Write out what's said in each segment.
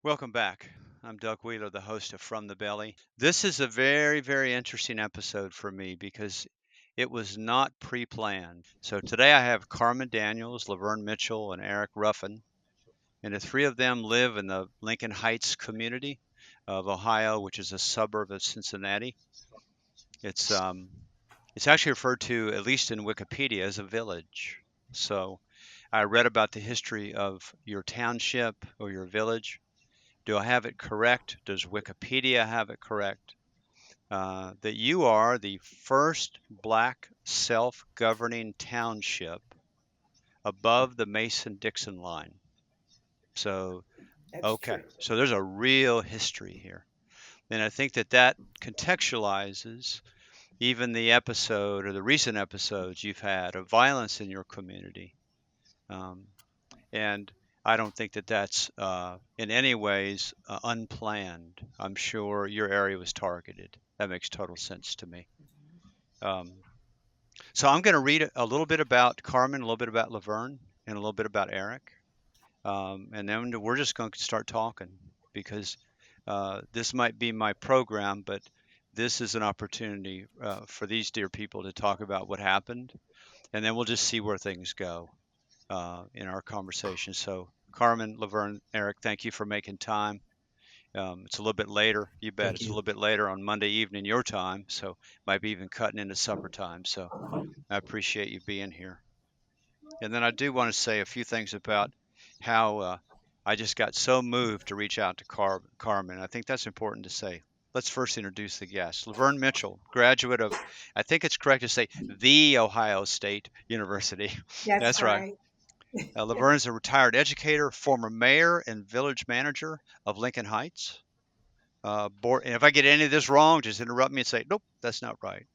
Welcome back. I'm Doug Wheeler, the host of From the Belly. This is a very, very interesting episode for me because it was not pre planned. So today I have Carmen Daniels, Laverne Mitchell, and Eric Ruffin. And the three of them live in the Lincoln Heights community of Ohio, which is a suburb of Cincinnati. It's, um, it's actually referred to, at least in Wikipedia, as a village. So I read about the history of your township or your village. Do I have it correct? Does Wikipedia have it correct? That you are the first black self governing township above the Mason Dixon line. So, That's okay, true. so there's a real history here. And I think that contextualizes even the episode or the recent episodes you've had of violence in your community. Um, And I don't think that that's in any ways unplanned. I'm sure your area was targeted. That makes total sense to me. Um, so I'm going to read a little bit about Carmen, a little bit about Laverne, and a little bit about Eric. And then we're just going to start talking because this might be my program, but this is an opportunity for these dear people to talk about what happened. And then we'll just see where things go in our conversation. So, Carmen, Laverne, Eric, thank you for making time. It's a little bit later. You bet. Thank It's a you. little bit later on Monday evening, your time. So, might be even cutting into supper time. So, I appreciate you being here. And then I do want to say a few things about how I just got so moved to reach out to Carmen. I think that's important to say. Let's first introduce the guest. Laverne Mitchell, graduate of, I think it's correct to say, the Ohio State University. That's That's right. right. Laverne is a retired educator, former mayor and village manager of Lincoln Heights. And if I get any of this wrong, just interrupt me and say, nope, that's not right.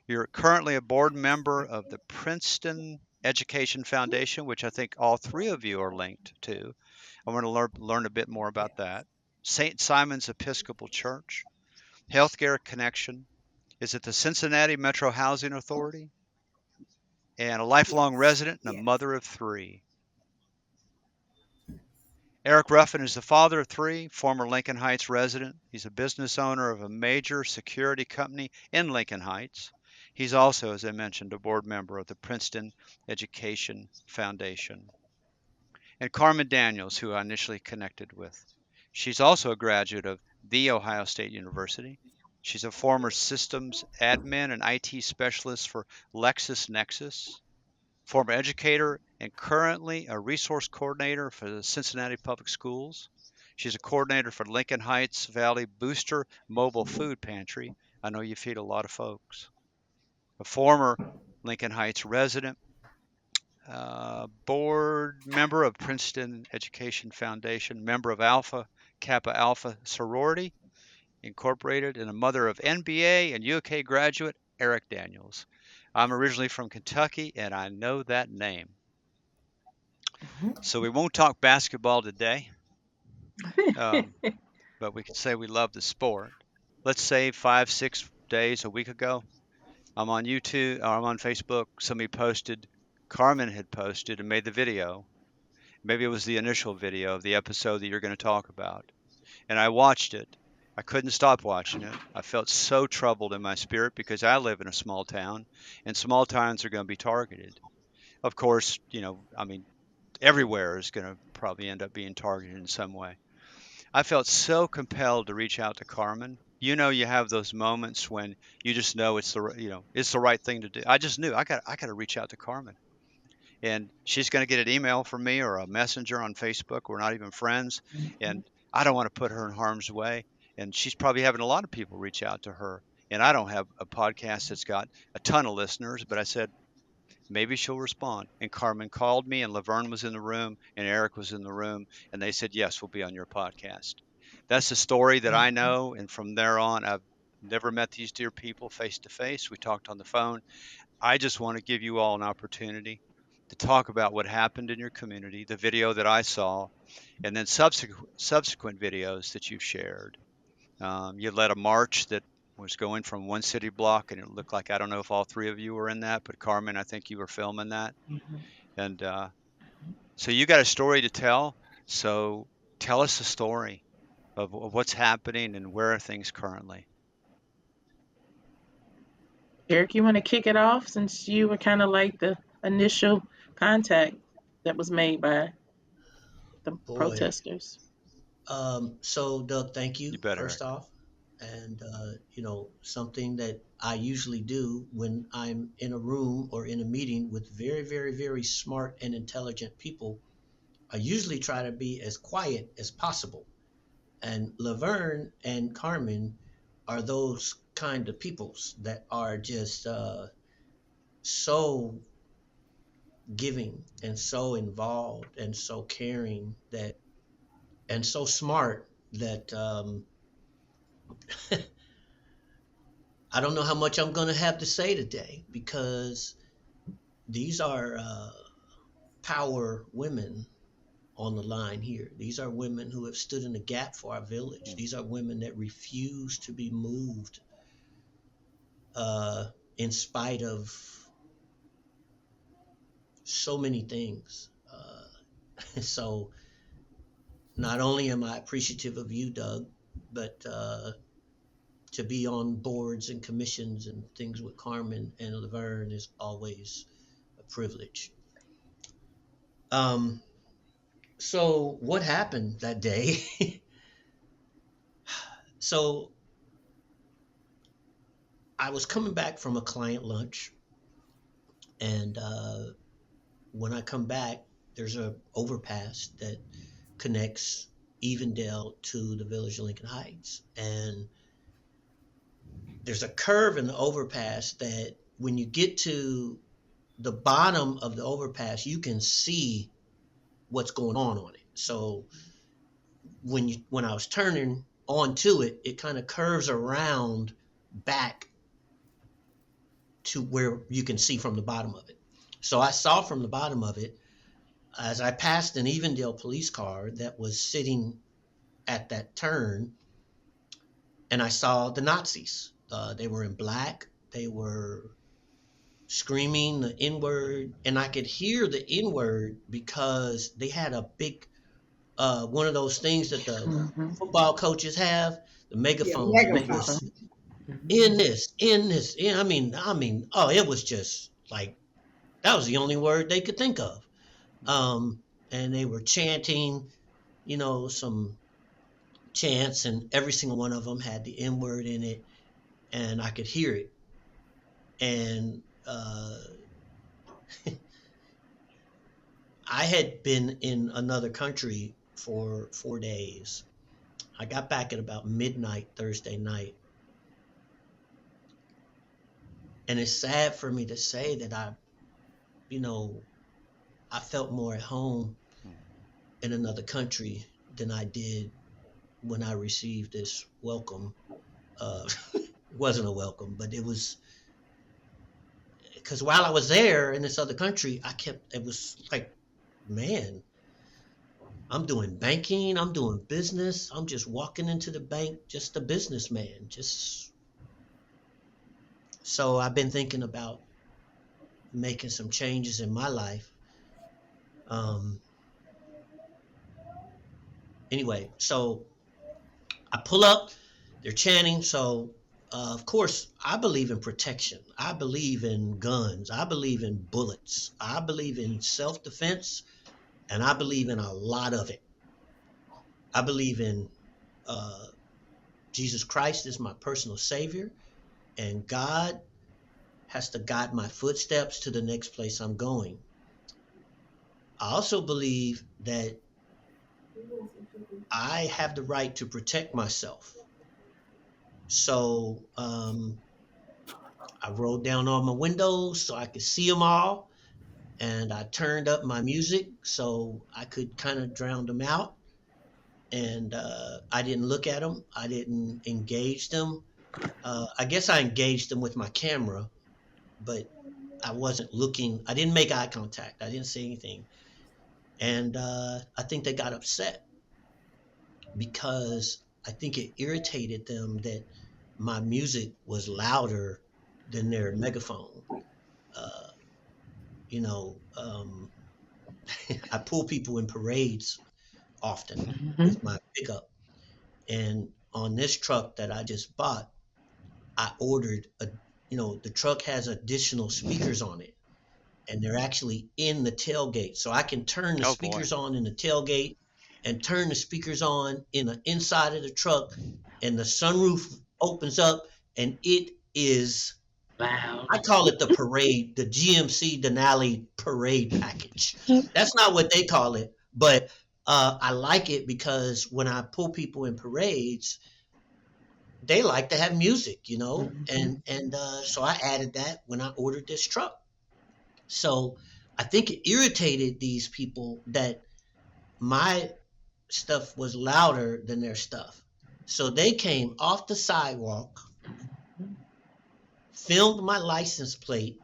You're currently a board member of the Princeton Education Foundation, which I think all three of you are linked to. I want to learn a bit more Yeah. about that. St. Simon's Episcopal Church, Healthcare Connection, is it the Cincinnati Metro Housing Authority, and a lifelong Yes. resident and a Yes. mother of three. Eric Ruffin is the father of three, former Lincoln Heights resident. He's a business owner of a major security company in Lincoln Heights. He's also, as I mentioned, a board member of the Princeton Education Foundation. And Carmen Daniels, who I initially connected with. She's also a graduate of The Ohio State University. She's a former systems admin and IT specialist for LexisNexis, former educator and currently a resource coordinator for the Cincinnati Public Schools. She's a coordinator for Lincoln Heights Valley Booster Mobile Food Pantry. I know you feed a lot of folks. A former Lincoln Heights resident, board member of Princeton Education Foundation, member of Alpha Kappa Alpha Sorority Incorporated, and a mother of NBA and UK graduate Eric Daniels. I'm originally from Kentucky, and I know that name. Mhm. So we won't talk basketball today, um, but we can say we love the sport. Let's say 5, 6 days, a week ago, I'm on YouTube or I'm on Facebook. Somebody posted, Carmen had posted and made the video. Maybe it was the initial video of the episode that you're going to talk about. And I watched it. I couldn't stop watching it. I felt so troubled in my spirit because I live in a small town and small towns are going to be targeted. Of course, I mean, everywhere is going to probably end up being targeted in some way. I felt so compelled to reach out to Carmen. You have those moments when you just know it's the right thing to do. I just knew I got to reach out to Carmen, and she's going to get an email from me or a messenger on Facebook. We're not even friends, and I don't want to put her in harm's way. And she's probably having a lot of people reach out to her. And I don't have a podcast that's got a ton of listeners, but I said maybe she'll respond. And Carmen called me, and Laverne was in the room, and Eric was in the room, and they said, yes, we'll be on your podcast. That's the story that I Mhm. know. And from there on, I've never met these dear people face to face. We talked on the phone. I just want to give you all an opportunity to talk about what happened in your community, the video that I saw, and then subsequent videos that you've shared. You led a march that was going from one city block, and it looked like I don't know if all three of you were in that, but Carmen, I think you were filming that. Mhm. And so you got a story to tell. So tell us the story. of what's happening and where are things currently. Eric, you want to kick it off since you were kind of like the initial contact that was made by the Boy. protesters? So Doug, thank You you bet, first Eric. off. And something that I usually do when I'm in a room or in a meeting with very, very, very smart and intelligent people, I usually try to be as quiet as possible. And Laverne and Carmen are those kind of peoples that are just so giving and so involved and so caring that and so smart that I don't know how much I'm going to have to say today because these are power women on the line here. These are women who have stood in the gap for our village. Mm. These are women that refuse to be moved in spite of so many things. So not only am I appreciative of you, Doug, but to be on boards and commissions and things with Carmen and Laverne is always a privilege. Um, so what happened that day? So I was coming back from a client lunch, and when I come back, there's a overpass that connects Evendale to the village of Lincoln Heights, and there's a curve in the overpass that when you get to the bottom of the overpass, you can see what's going on it. So when I was turning onto it, it kind of curves around back to where you can see from the bottom of it. So I saw from the bottom of it as I passed an Evendale police car that was sitting at that turn, and I saw the Nazis. They were in black. They were screaming the N word, and I could hear the N word because they had a big one of those things that the Mm-hmm. football coaches have, the Yeah, megaphones, and they megaphone. was Megaphone. Mm-hmm. in this. I mean, oh, it was just like that was the only word they could think of. Um, and they were chanting, some chants, and every single one of them had the N word in it, and I could hear it. And I had been in another country for 4 days. I got back at about midnight Thursday night, and it's sad for me to say that you know, I felt more at home Mm. in another country than I did when I received this welcome. It wasn't a welcome, but it was because while I was there in this other country, it was like, man, I'm doing banking, I'm doing business, I'm just walking into the bank, just a businessman. Just so I've been thinking about making some changes in my life. Um, anyway, so I pull up, they're chanting. So, of course, I believe in protection. I believe in guns. I believe in bullets. I believe in self defense, and I believe in a lot of it. I believe in uh, Jesus Christ is my personal savior, and God has to guide my footsteps to the next place I'm going. I also believe that I have the right to protect myself. So I rolled down all my windows so I could see them all, and I turned up my music so I could kind of drown them out. And I didn't look at them. I didn't engage them. I guess I engaged them with my camera, but I wasn't looking. I didn't make eye contact. I didn't say anything. And I think they got upset because I think it irritated them that my music was louder than their megaphone. Uh, you know, um, I pull people in parades often Mm-hmm. with my pickup, And on this truck that I just bought, I ordered the truck has additional speakers on it, and they're actually in the tailgate. So I can turn the Oh boy. speakers on in the tailgate and turn the speakers on in the inside of the truck, and the sunroof opens up, and it is, Wow. I call it the parade, the GMC Denali parade package. That's not what they call it, but I like it because when I pull people in parades, they like to have music, and so I added that when I ordered this truck. So I think it irritated these people that my stuff was louder than their stuff. So they came off the sidewalk, filmed my license plate,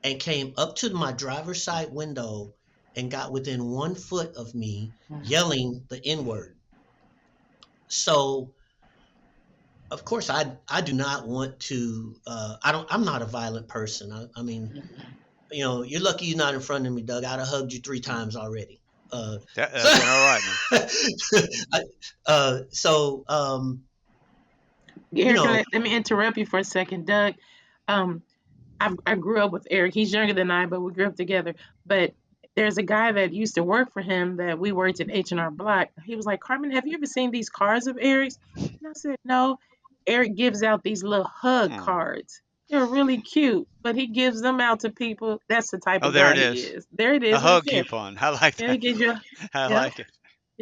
and came up to my driver's side window and got within 1 foot of me yelling the N-word. So of course I do not want to I'm not a violent person. I mean, you're lucky you're not in front of me, Doug. I'd have hugged you 3 times already. That's been all right, man. Eric, let me interrupt you for a second. Doug, um, I grew up with Eric. He's younger than I, but we grew up together. But there's a guy that used to work for him that we worked in H&R Block. He was like, Carmen, have you ever seen these cards of Eric's? And I said, no. Eric gives out these little hug Hmm. cards. They're really cute, but he gives them out to people. That's the type Oh, of there guy it he is. is. There it A is right hug there. coupon. I like Yeah, he that. gives you. I Yeah, like it.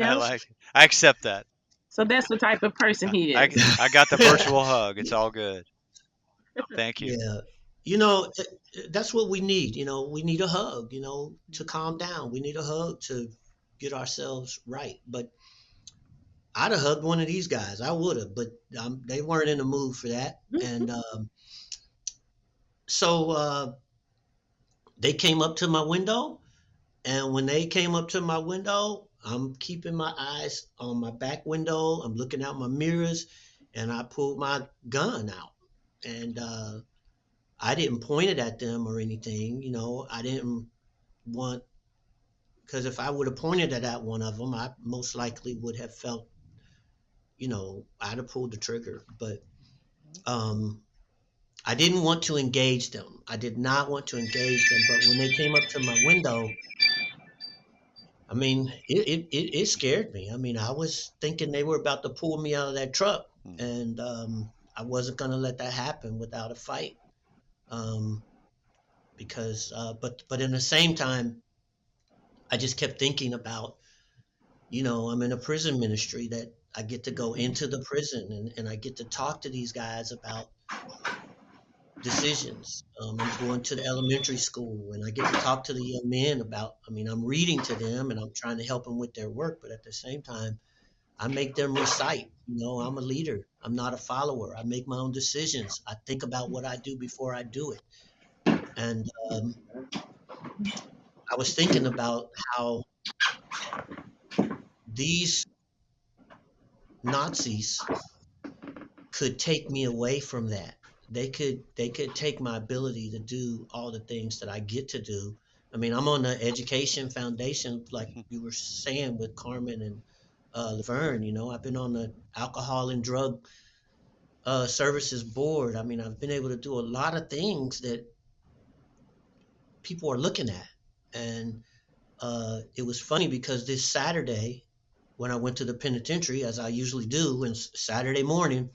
I yeah. like it. I accept that. So that's the type of person he I, is. I got the virtual hug. It's all good. Thank you. Yeah. You know, that's what we need. We need a hug, to calm down. We need a hug to get ourselves right. But I'd have hugged one of these guys. I would have, but they weren't in the mood for that. And so they came up to my window. And when they came up to my window, I'm keeping my eyes on my back window. I'm looking out my mirrors, and I pulled my gun out. And I didn't point it at them or anything. I didn't want, because if I would have pointed it at one of them, I most likely would have felt, I'd have pulled the trigger. But um, I didn't want to engage them. I did not want to engage them. But when they came up to my window, I mean, it scared me. I mean, I was thinking they were about to pull me out of that truck, Hmm. and I wasn't going to let that happen without a fight. Um, because, but in the same time, I just kept thinking about, I'm in a prison ministry that I get to go into the prison, and I get to talk to these guys about decisions. I'm going to the elementary school, and I get to talk to the young men about, I mean, I'm reading to them and I'm trying to help them with their work, but at the same time, I make them recite. I'm a leader. I'm not a follower. I make my own decisions. I think about what I do before I do it. And I was thinking about how these Nazis could take me away from that. They could take my ability to do all the things that I get to do. I mean, I'm on the education foundation, like you were saying with Carmen and Laverne. I've been on the alcohol and drug services board. I mean, I've been able to do a lot of things that people are looking at. And it was funny because this Saturday, when I went to the penitentiary, as I usually do, and Saturday morning,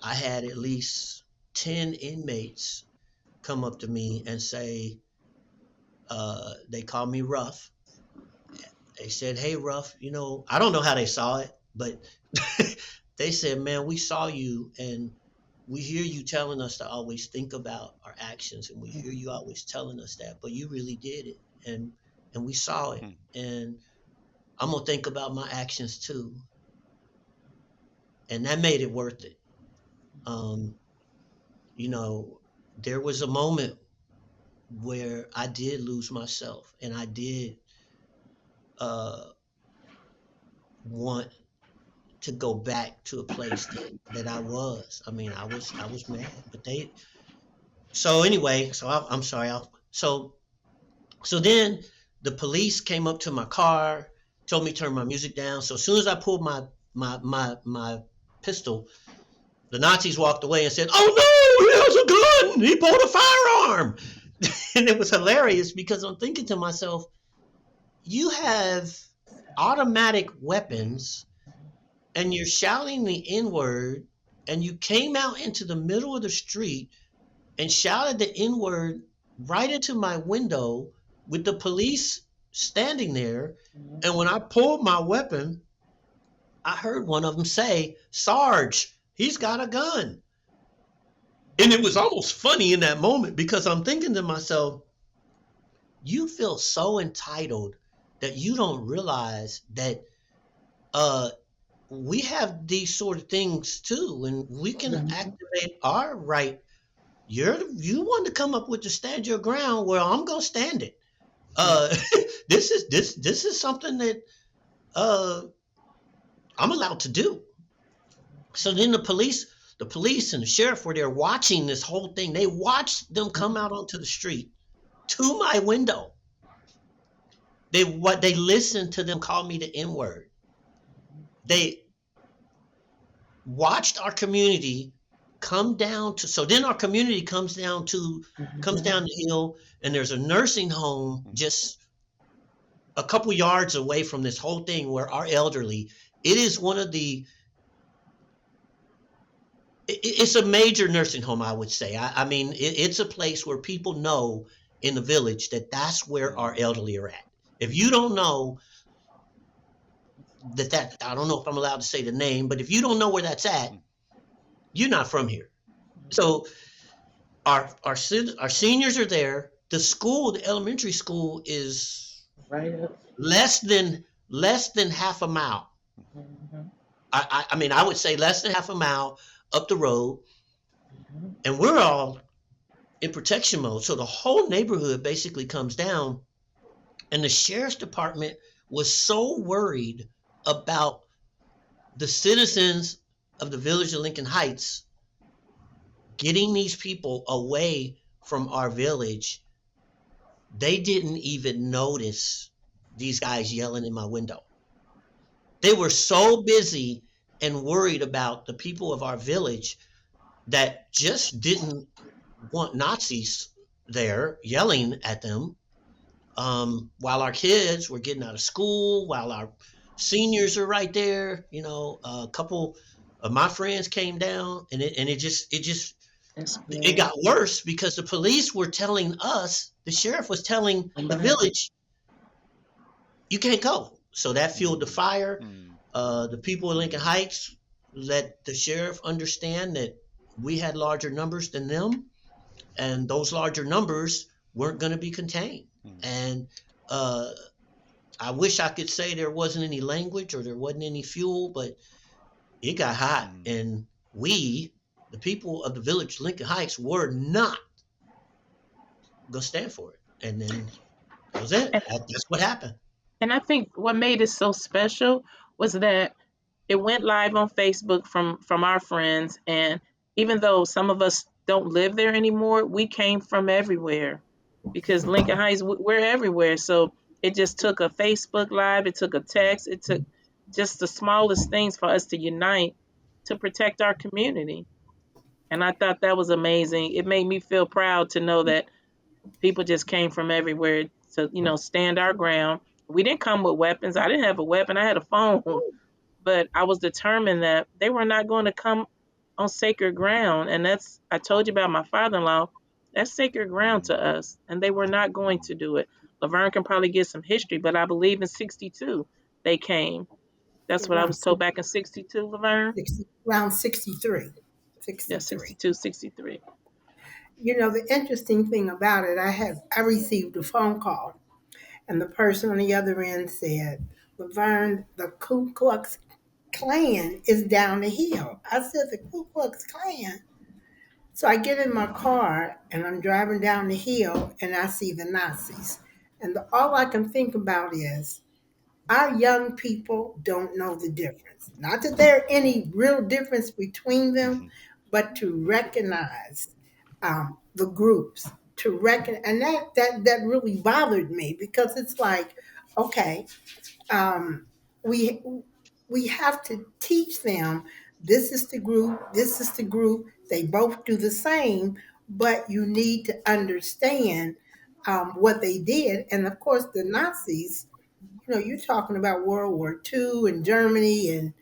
I had at least 10 inmates come up to me and say, they called me Ruff. They said, hey, Ruff, I don't know how they saw it, but they said, man, we saw you and we hear you telling us to always think about our actions, and we hear you always telling us that, but you really did it. And we saw it. Hmm. And I'm going to think about my actions too. And that made it worth it. Um, there was a moment where I did lose myself, and I did uh, want to go back to a place that I was. I mean, I was mad, but so anyway, I'm sorry. So then the police came up to my car, told me to turn my music down. So as soon as I pulled my my pistol, the Nazis walked away and said, "Oh no, he has a gun! He pulled a firearm!" And it was hilarious because I'm thinking to myself, you have automatic weapons and you're shouting the N word, and you came out into the middle of the street and shouted the N word right into my window with the police standing there. And when I pulled my weapon, I heard one of them say, "Sarge, he's got a gun." And it was almost funny in that moment because I'm thinking to myself, you feel so entitled that you don't realize that we have these sort of things too, and we can activate our right. You want to come up with the stand your ground? Well, I'm gonna stand it. Uh, this is something that uh, I'm allowed to do. So then the police and the sheriff were there watching this whole thing. They watched them come out onto the street to my window. They listened to them call me the N word. They watched our community come down to, so then our community comes down the hill, and there's a nursing home just a couple yards away from this whole thing where our elderly, it is one of the, it's a major nursing home, I would say. I mean, it's a place where people know in the village that that's where our elderly are at. If you don't know that, I don't know if I'm allowed to say the name, but if you don't know where that's at, you're not from here. So our seniors are there. The school, the elementary school, is Right up. less than half a mile. I mean, I would say less than half a mile up the road, and we're all in protection mode. So the whole neighborhood basically comes down, and the sheriff's department was so worried about the citizens of the village of Lincoln Heights getting these people away from our village. They didn't even notice these guys yelling in my window. They were so busy and worried about the people of our village that just didn't want Nazis there yelling at them, while our kids were getting out of school, while our seniors are right there. A couple of my friends came down, and it got worse because the police were telling us, the sheriff was telling the village, you can't go. So that fueled the fire. The people in Lincoln Heights let the sheriff understand that we had larger numbers than them, and those larger numbers weren't going to be contained. And I wish I could say there wasn't any language or there wasn't any fuel, but it got hot, and we, the people of the village Lincoln Heights, were not going to stand for it. And then that was it. That's what happened. And I think what made it so special was that it went live on Facebook from our friends, and even though some of us don't live there anymore, we came from everywhere because Lincoln Heights, we're everywhere. So it just took a Facebook live, it took a text, it took just the smallest things for us to unite to protect our community. And I thought that was amazing. It made me feel proud to know that people just came from everywhere to, stand our ground. We didn't come with weapons. I didn't have a weapon. I had a phone, but I was determined that they were not going to come on sacred ground. And I told you about my father-in-law. That's sacred ground to us, and they were not going to do it. Laverne can probably get some history, but I believe in 62 they came. That's what I around was told back in 62, Laverne. 60, around 63. Yeah, 63. 62, 63. The interesting thing about it, I received a phone call, and the person on the other end said, "Laverne, the Ku Klux Klan is down the hill." I said, "The Ku Klux Klan?" So I get in my car and I'm driving down the hill and I see the Nazis. And all I can think about is our young people don't know the difference. Not that there any real difference between them, but to recognize the groups, and that really bothered me because it's like, okay, um, we we have to teach them this is the group, this is the group, they both do the same, but you need to understand what they did. And of course, the Nazis, you're talking about World War II and Germany and,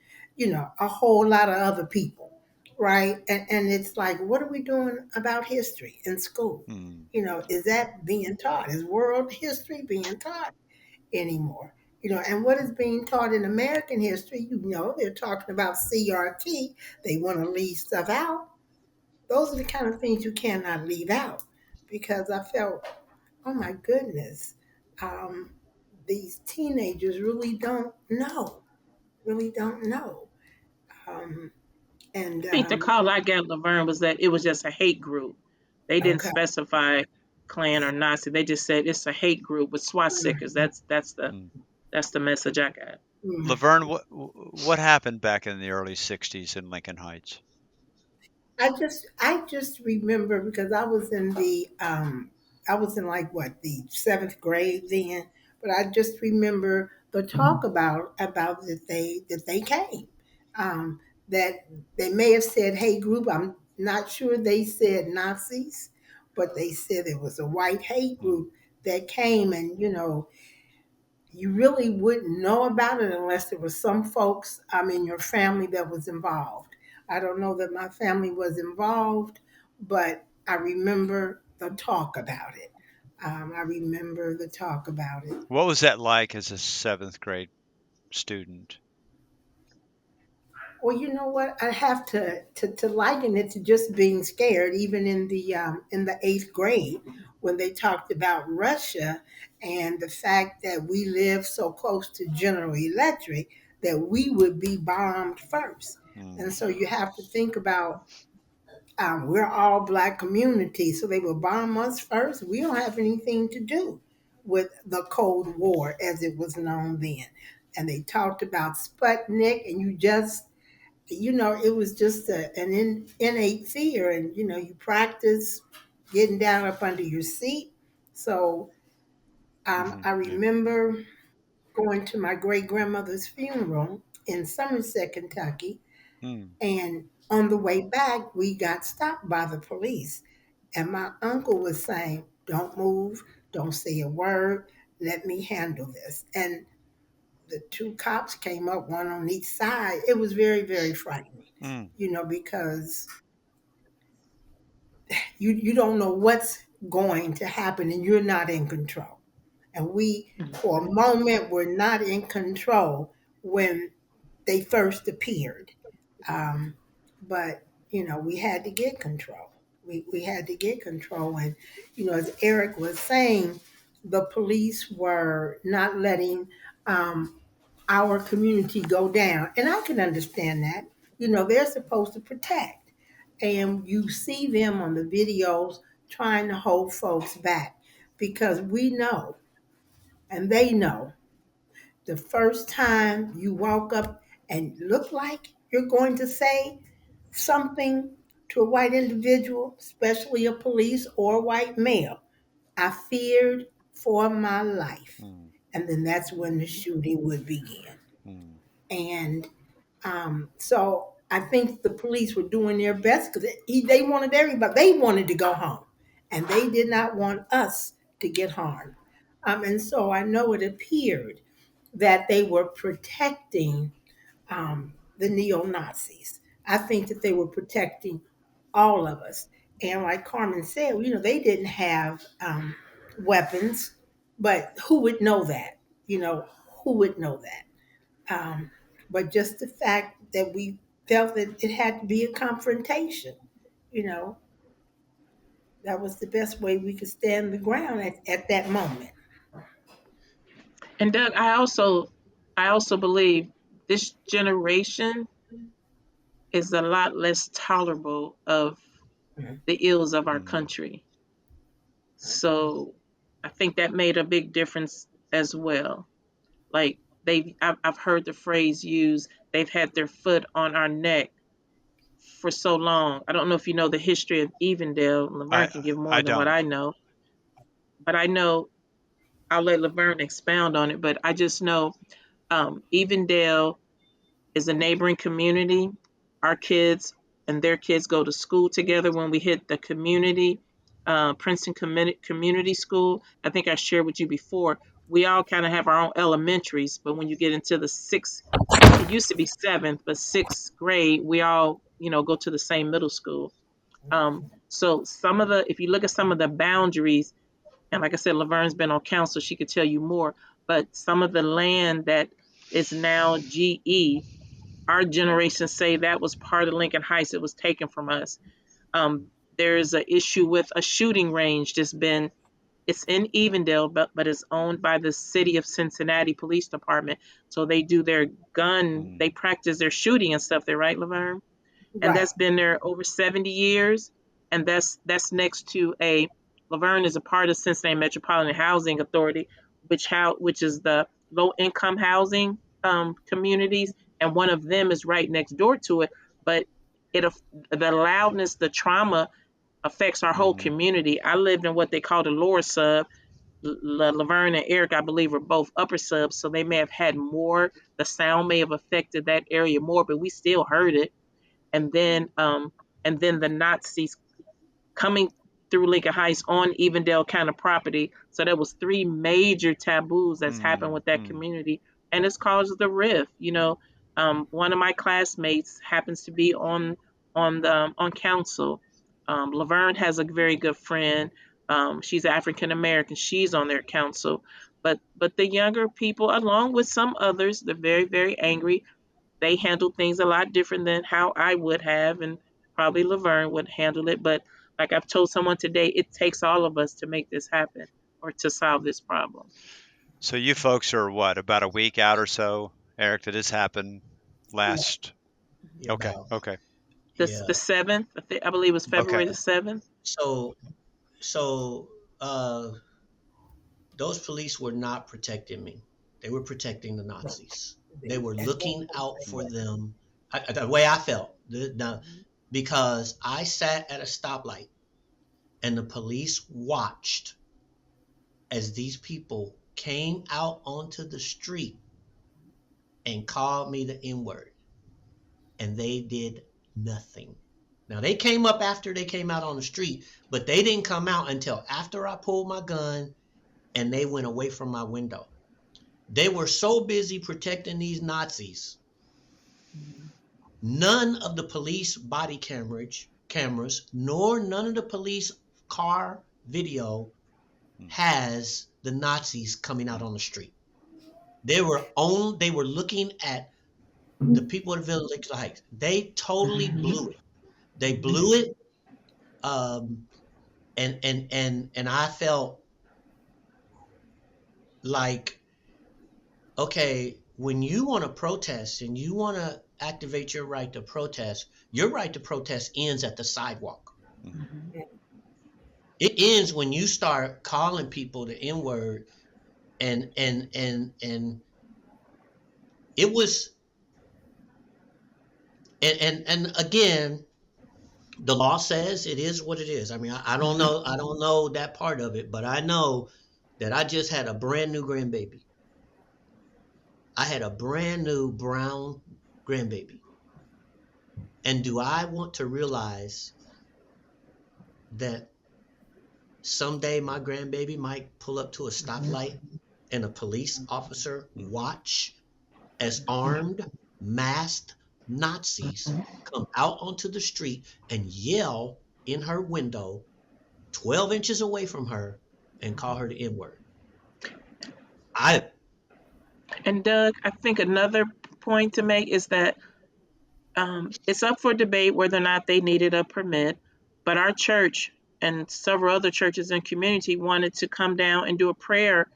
a whole lot of other people, right? And it's like, what are we doing about history in school? Mm. Is that being taught? Is world history being taught anymore? And what is being taught in American history, they're talking about CRT. They want to leave stuff out. Those are the kind of things you cannot leave out because I felt, oh my goodness, um, these teenagers really don't know. Um, and I think the call I got, Laverne, was that it was just a hate group. They didn't Okay. specify Klan or Nazi. They just said it's a hate group with swastikas. Mm. That's the message I got. Mm. Laverne, what happened back in the early '60s in Lincoln Heights? I just remember because I was in like what the seventh grade then, but I just remember the talk about that they came, um, that they may have said hate group. I'm not sure they said Nazis, but they said it was a white hate Mm. group that came, and you really wouldn't know about it unless there was some folks in your family that was involved. I don't know that my family was involved, but I remember the talk about it. I remember the talk about it. What was that like as a seventh grade student? Well, you know what? I have to liken it to just being scared, even in the eighth grade when they talked about Russia and the fact that we live so close to General Electric that we would be bombed first. Mm. And so you have to think about we're all black community, so they will bomb us first. We don't have anything to do with the Cold War as it was known then. And they talked about Sputnik, and it was just an innate fear, and you practice getting down up under your seat. So Hmm. I Yeah. remember going to my great grandmother's funeral in Somerset, Kentucky, Mm. and on the way back, we got stopped by the police, and my uncle was saying, "Don't move, don't say a word, let me handle this." And the two cops came up, one on each side. It was very, very frightening, Mm. because you don't know what's going to happen and you're not in control. And we, for a moment, were not in control when they first appeared. Um, but, we had to get control. We had to get control. And, as Eric was saying, the police were not letting um, our community go down. And I can understand that. They're supposed to protect. And you see them on the videos trying to hold folks back because we know and they know the first time you walk up and look like you're going to say something to a white individual, especially a police or a white male, I feared for my life. Mm. And then that's when the shooting would begin. Mm. And so I think the police were doing their best because they wanted everybody, they wanted to go home. And they did not want us to get harmed. And so I know it appeared that they were protecting the neo Nazis. I think that they were protecting all of us. And like Carmen said, they didn't have weapons, but who would know that? Who would know that? Um, but just the fact that we felt that it had to be a confrontation, you know, that was the best way we could stand the ground at that moment. And Doug, I also believe this generation is a lot less tolerable of Mhm. the ills of our Mm. country. So I think that made a big difference as well. Like I've heard the phrase used, they've had their foot on our neck for so long. I don't know if you know the history of Evendale. Laverne I can give more I than what don't. I know, but I know I'll let Laverne expound on it. But I just know Evendale is a neighboring community. Our kids and their kids go to school together. When we hit the community, Princeton Community School, I think I shared with you before, we all kind of have our own elementaries, but when you get into the sixth, it used to be seventh, but sixth grade, we all, go to the same middle school. So if you look at some of the boundaries, and like I said, Laverne's been on council, she could tell you more, but some of the land that is now GE, our generation say that was part of Lincoln Heights. It was taken from us. There's an issue with a shooting range that's been, it's in Evendale, but it's owned by the city of Cincinnati Police Department. So they do they practice their shooting and stuff there, right, Laverne? And Right. that's been there over 70 years. And that's next to Laverne is a part of Cincinnati Metropolitan Housing Authority, which is the low income housing communities, and one of them is right next door to it. But it the loudness, the trauma affects our whole Mm-hmm. community. I lived in what they call the lower sub. Laverne and Eric, I believe, were both upper subs, so they may have had more. The sound may have affected that area more, but we still heard it. And then the Nazis coming through Lincoln Heights on Evendale kind of property. So there was three major taboos that's happened with that Mm-hmm. community, and it's caused the rift. One of my classmates happens to be on council. Laverne has a very good friend. She's African American. She's on their council, but the younger people, along with some others, they're very very angry. They handle things a lot different than how I would have, and probably Laverne would handle it. But like I've told someone today, it takes all of us to make this happen or to solve this problem. So you folks are what, about a week out or so, Eric? Did this happen last? Yeah, Okay, about okay, The yeah. seventh, I believe it was okay. February the 7th. So so uh, those police were not protecting me. They were protecting the Nazis. They were looking out for them. The way I felt, now, because I sat at a stoplight and the police watched as these people came out onto the street and called me the N word, and they did nothing. Now, they came up after they came out on the street, but they didn't come out until after I pulled my gun and they went away from my window. They were so busy protecting these Nazis. None of the police body cameras, nor none of the police car video has the Nazis coming out on the street. They were looking at the people at Village Heights. They totally blew it. They blew it. Um, and I felt like, okay, when you want to protest and you want to activate your right to protest, your right to protest ends at the sidewalk. Mm-hmm. It ends when you start calling people the N word, and it was, and again, the law says it is what it is. I mean, I don't know, I don't know that part of it, but I know that I just had a brand new grandbaby. I had a brand new brown grandbaby. And do I want to realize that someday my grandbaby might pull up to a stoplight and a police officer watch as armed, masked Nazis come out onto the street and yell in her window 12 inches away from her and call her the N word? I And Doug, I think another point to make is that it's up for debate whether or not they needed a permit, but our church and several other churches and community wanted to come down and do a prayer.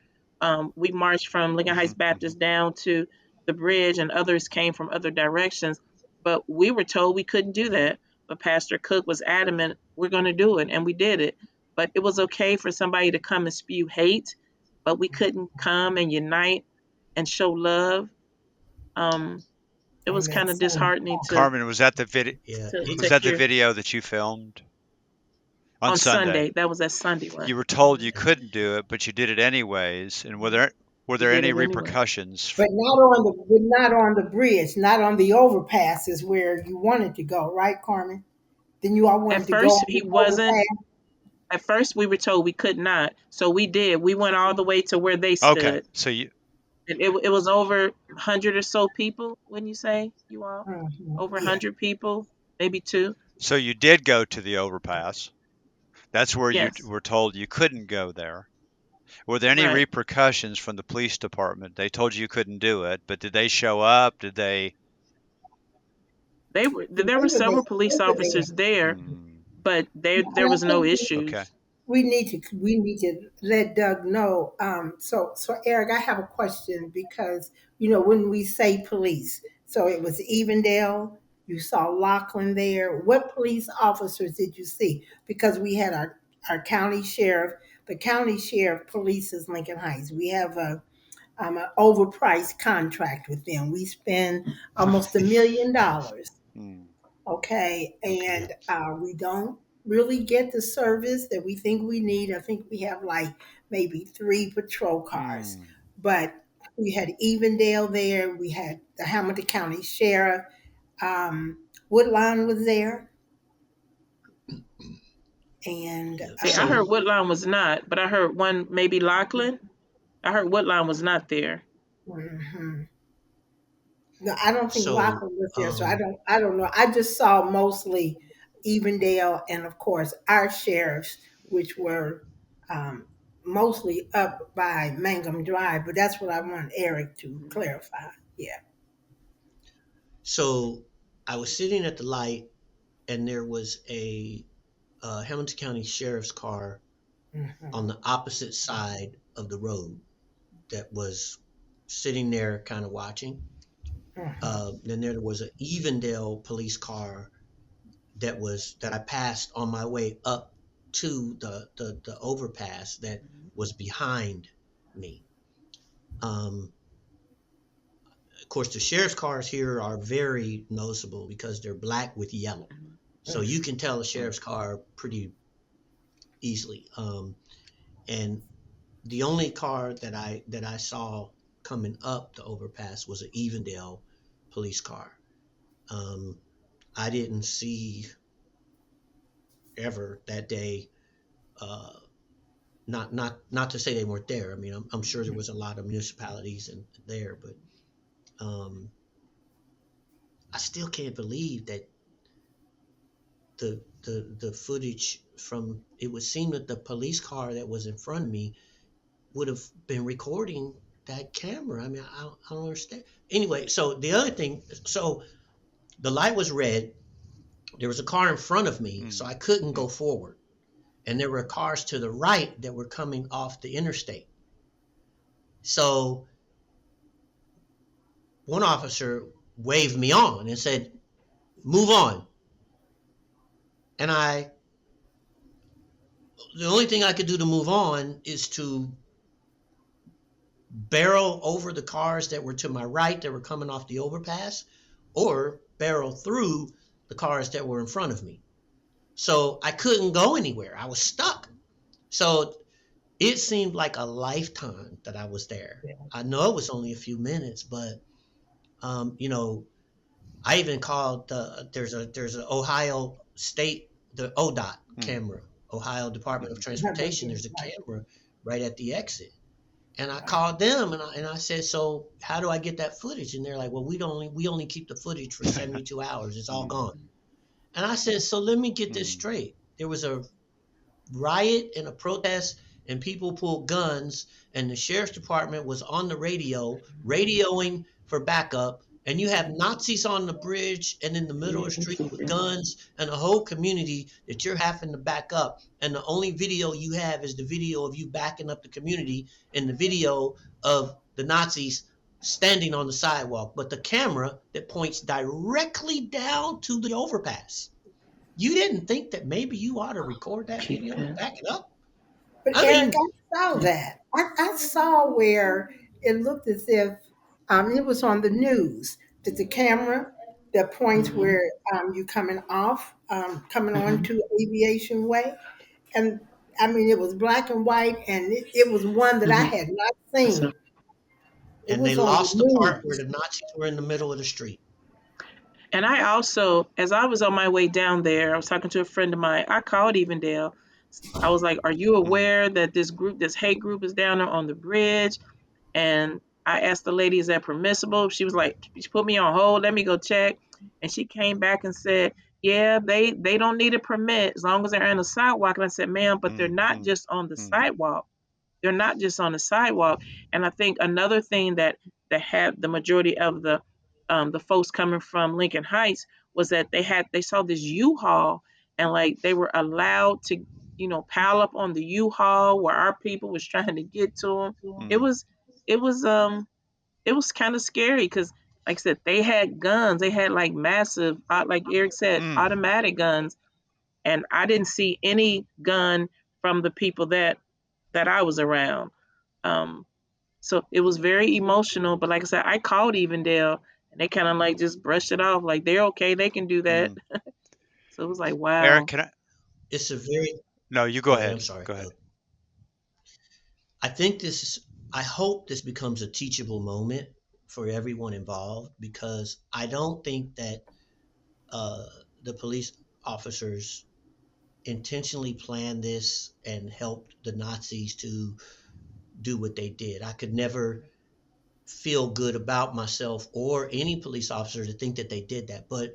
We marched from Lincoln Heights Mm-hmm. Baptist down to the bridge, and others came from other directions, but we were told we couldn't do that. But Pastor Cook was adamant, we're going to do it, and we did it. But it was okay for somebody to come and spew hate, but we couldn't come and unite and show love. Um, it was On kind that of same disheartening to Carmen, was that the video? yeah, to Was that the hear video that you filmed on on Sunday? Sunday. That was that Sunday one. You were told you couldn't do it, but you did it anyways. And were there Were We there did any it anyway. repercussions? Not on the bridge, not on the overpasses where you wanted to go, right, Carmen? Then you all At wanted to go first, on he the wasn't. overpass. At first, we were told we could not. So we did. We went all the way to where they Okay, stood. so you And it was over 100 or so people, wouldn't you say, you all? Over Yeah. 100 people, maybe two. so you did go to the overpass. That's where you Yes, were told you couldn't go there. Were there any right. repercussions from the police department? They told you couldn't do it, but did they show up? Did they? They There were were there. several They police were there. officers there, Hmm, but there And I was no think okay. issues. we need to let Doug know. So Eric, I have a question because when we say police, so it was Evendale. You saw Lachlan there. What police officers did you see? Because we had our county sheriff. The county sheriff polices Lincoln Heights. We have an overpriced contract with them. We spend almost $1 million. Hmm, Okay, okay. Yeah. and we don't really get the service that we think we need. I think we have like maybe 3 patrol cars, Hmm, but we had Evendale there. We had the Hamilton County Sheriff. Woodline was there, and Yeah. See, I heard So Woodline was not, but I heard one, maybe Lachlan. I heard Woodline was not there. mhm. No, I don't think so Lachlan was there, so I don't know. I just saw mostly Evendale and of course our sheriffs, which were um, mostly up by Mangum Drive, but that's what I want Eric to clarify. Yeah. so I was sitting at the light, and there was a Hamilton County Sheriff's car on Hmm. the opposite side of the road that was sitting there, kind of watching. Hmm. Then there was an Evendale police car that I passed on my way up to the overpass that was behind me. Um, of course, the sheriff's cars here are very noticeable because they're black with yellow, so you can tell a sheriff's car pretty easily. And the only car that I saw coming up the overpass was an Evendale police car. Um, I didn't see ever that day. Uh, not to say they weren't there. I mean, I'm sure there was a lot of municipalities in there, but um, I still can't believe that the footage from it would seem that the police car that was in front of me would have been recording that camera. I mean, I don't understand. Anyway, so the other thing, so the light was red. There was a car in front of me, so hmm, I couldn't hmm, go forward, and there were cars to the right that were coming off the interstate. So one officer waved me on and said, "Move on." And the only thing I could do to move on is to barrel over the cars that were to my right that were coming off the overpass, or barrel through the cars that were in front of me. So I couldn't go anywhere. I was stuck. So it seemed like a lifetime that I was there. I know it was only a few minutes, but um, you know, I even called there's a Ohio State, the ODOT hmm, camera, Ohio Department of hmm, Transportation. There's a camera right at the exit. And I called them and I said, "So how do I get that footage?" And they're like, "Well, we only keep the footage for 72 hours. It's all hmm, gone." And I said, "So let me get this hmm, straight. There was a riot and a protest, and people pulled guns, and the sheriff's department was on the radio radioing for backup, and you have Nazis on the bridge and in the middle of the street with guns, and a whole community that you're having to back up, and the only video you have is the video of you backing up the community and the video of the Nazis standing on the sidewalk, but the camera that points directly down to the overpass. You didn't think that maybe you ought to record that video and back it up?" But I Eric, mean, I saw that. I saw where it looked as if it was on the news that the camera that points Mm-hmm. where you coming off, coming on Mm-hmm. to Aviation Way, and I mean it was black and white, and it was one that I Mm-hmm. had not So, seen. It And they was on lost the the part where news. the Nazis were in the middle of the street. And I also, as I was on my way down there, I was talking to a friend of mine. I called Evendale. I was like, "Are you Mm, aware that this group, this hate group, is down there on the bridge?" And I asked the lady, "Is that permissible?" She was like, she put me on hold. Let me go check. And she came back and said, "Yeah, they don't need a permit as long as they're on the sidewalk." And I said, "Ma'am, but they're mm, not mm, just on the mm, sidewalk. They're not just on the sidewalk." And I think another thing that had the majority of the folks coming from Lincoln Heights was that they saw this U-Haul, and like they were allowed to pile up on the U-Haul where our people was trying to get to them. It mm, was it was um it was kind of scary because, like I said, they had guns. They had like massive, like Eric said, mm, automatic guns, and I didn't see any gun from the people that I was around. Um, so it was very emotional. But like I said, I called Evendale, and they kind of like just brushed it off, like they're okay, they can do that. mm. So it was like, Eric, wow. can I? It's a very, No, you go go ahead, ahead. I'm sorry, Go ahead. Doug. I think I hope this becomes a teachable moment for everyone involved, because I don't think that uh, the police officers intentionally planned this and helped the Nazis to do what they did. I could never feel good about myself or any police officer to think that they did that. But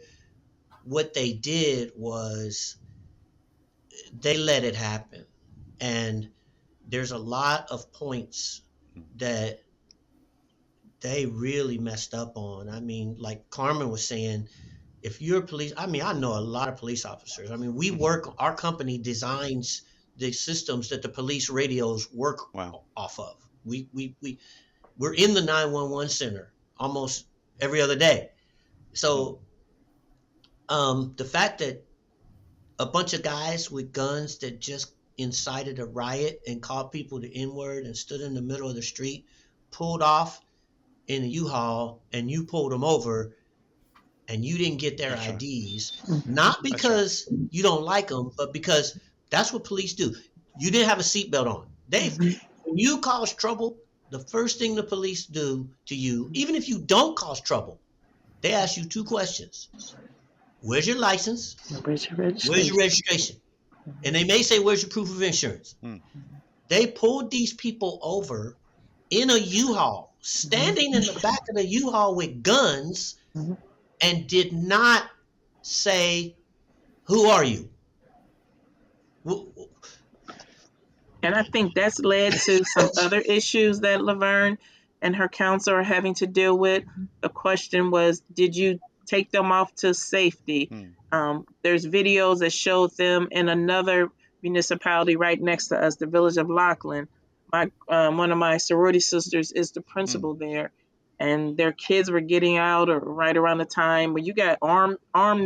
what they did was they let it happen. And there's a lot of points Mm, that they really messed up on. I mean, like Carmen was saying, if you're a police, I mean, I know a lot of police officers. I mean, mhm. our company designs the systems that the police radios work Wow. off of. We're in the 911 center almost every other day. Mm, So the fact that a bunch of guys with guns that just incited a riot and called people the N word and stood in the middle of the street, pulled off in a U-Haul, and you pulled them over and you didn't get their that's right. IDs, not That's right. because you don't like them, but because that's what police do. You didn't have a seatbelt on. When you cause trouble, the first thing the police do to you, even if you don't cause trouble, they ask you two questions. Where's your license? Where's your Where's your registration? registration? And they may say, where's your proof of insurance? Mm, They pulled these people over in a U-Haul, standing in the back of the U-Haul with guns, and did not say, who are you? And I think that's led to some other issues that Laverne and her counsel are having to deal with. The question was, did you take them off to safety? mm, There's videos that showed them in another municipality right next to us, the village of Laughlin. One of my sorority sisters is the mm, principal there, and their kids were getting out or right around the time where you got armed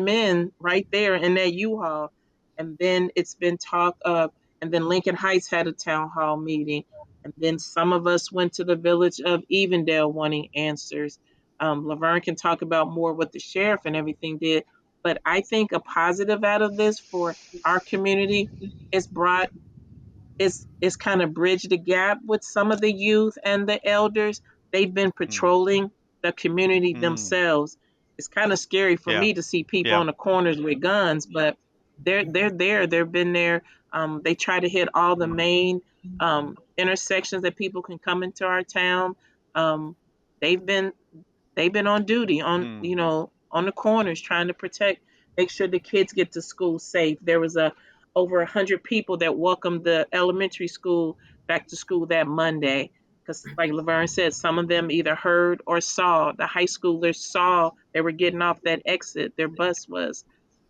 men right there in that U-Haul, and then it's been talk of and then Lincoln Heights had a town hall meeting. And then some of us went to the village of Evendale wanting answers. Laverne can talk about more what the sheriff and everything did. But I think a positive out of this for our community is brought is kind of bridged the gap with some of the youth and the elders. They've been mm, patrolling the community mm. themselves. It's kind of scary for Yeah. me to see people Yeah. on the corners with guns, but they're there. They've been there. They try to hit all the main intersections that people can come into our town. Um, they've been they've been on duty on Mm, on the corners trying to protect, make sure the kids get to school safe. There was a over 100 people that welcomed the elementary school back to school that Monday because, like Laverne said, some of them either heard or saw. The high schoolers saw they were getting off that exit. Their bus was.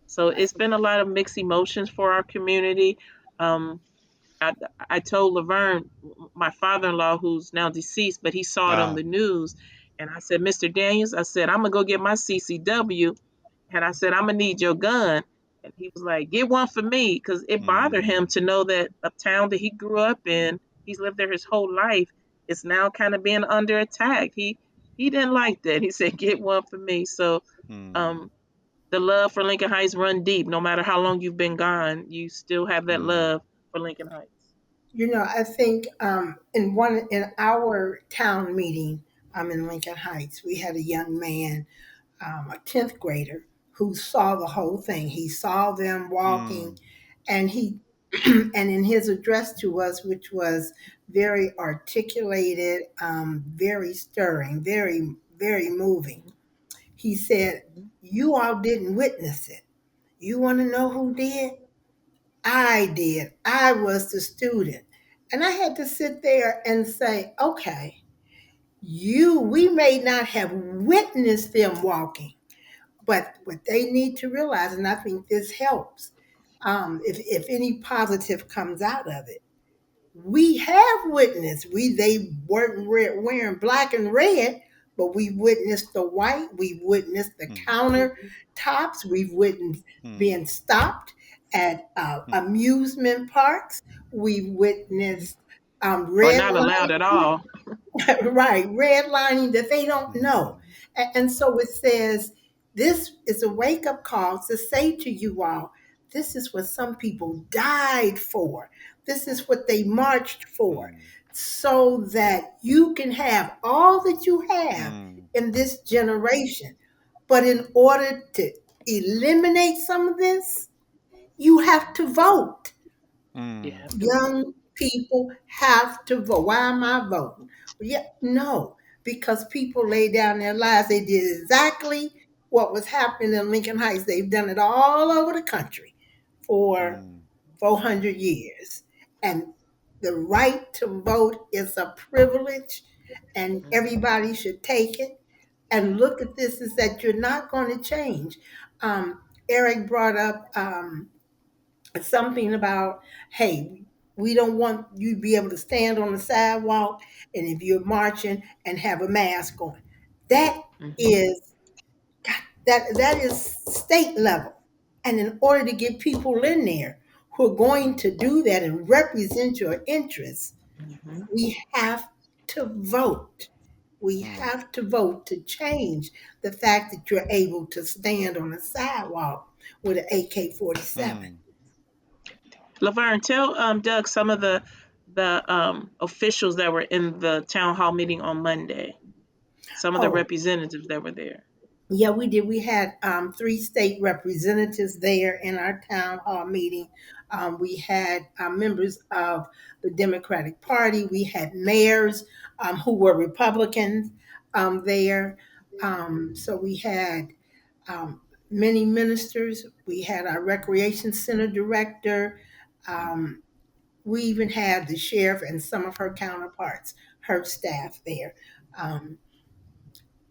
So it's been a lot of mixed emotions for our community. Um, I, I told Laverne, my father-in-law, who's now deceased, but he saw it on uh, the news, and I said, Mr. Daniels, I said, I'm gonna go get my CCW, and I said, I'm gonna need your gun, and he was like, get one for me, because it bothered him mm, to know that a town that he grew up in, he's lived there his whole life, is now kind of being under attack. He didn't like that. He said, get one for me. So, mm, um, the love for Lincoln Heights run deep. No matter how long you've been gone, you still have that mm, love for Lincoln Heights. I think in our town meeting, in Lincoln Heights. We had a young man, a 10th grader, who saw the whole thing. He saw them walking, Mm. and he and in his address to us, which was very articulated, very stirring, very moving, he said, "You all didn't witness it. You want to know who did? I did. I was the student." And I had to sit there and say, okay, we may not have witnessed them walking, but what they need to realize, and I think this helps, if any positive comes out of it, we have witnessed. They weren't wearing black and red, but we witnessed the white. We witnessed the Mm. counter tops. We've witnessed Mm. being stopped at Mm. amusement parks. We witnessed Or red not allowed at lighting. all. Right, redlining that they don't know. Mm. And so it says, this is a wake up call to say to you all, this is what some people died for. This is what they marched for, Mm. so that you can have all that you have Mm. in this generation. But in order to eliminate some of this, you have to vote. You Mm. have to vote. Young people have to vote. Why am I voting? Yeah, no, because people laid down their lives. They did exactly what was happening in Lincoln Heights. They've done it all over the country for Mm. 400 years. And the right to vote is a privilege, and everybody should take it. And look at this, is that you're not going to change. Eric brought up something about, hey, we don't want you to be able to stand on the sidewalk and if you're marching and have a mask on. That Mm-hmm. is that is state level. And in order to get people in there who are going to do that and represent your interests, Mm-hmm. we have to vote. We Mm. have to vote to change the fact that you're able to stand on a sidewalk with an AK 47. Mm. Laverne, tell Doug some of the officials that were in the town hall meeting on Monday. Some of the Oh, representatives that were there. yeah, we did. We had three state representatives there in our town hall meeting. We had members of the Democratic Party. We had mayors who were Republicans there. So we had um, many ministers. We had our recreation center director. Um, we even had the sheriff and some of her counterparts, her staff there. Um,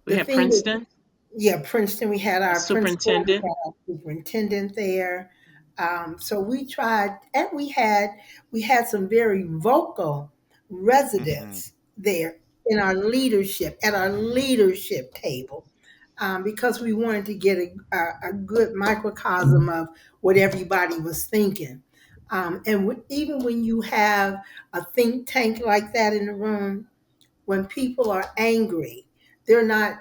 We the had thing is, Princeton, yeah, Princeton. We had a our principal, we superintendent. had our superintendent there. So we tried, and we had some very vocal Mm. residents there in our leadership at our leadership table, because we wanted to get a good microcosm of what everybody was thinking. And even when you have a think tank like that in the room, when people are angry, they're not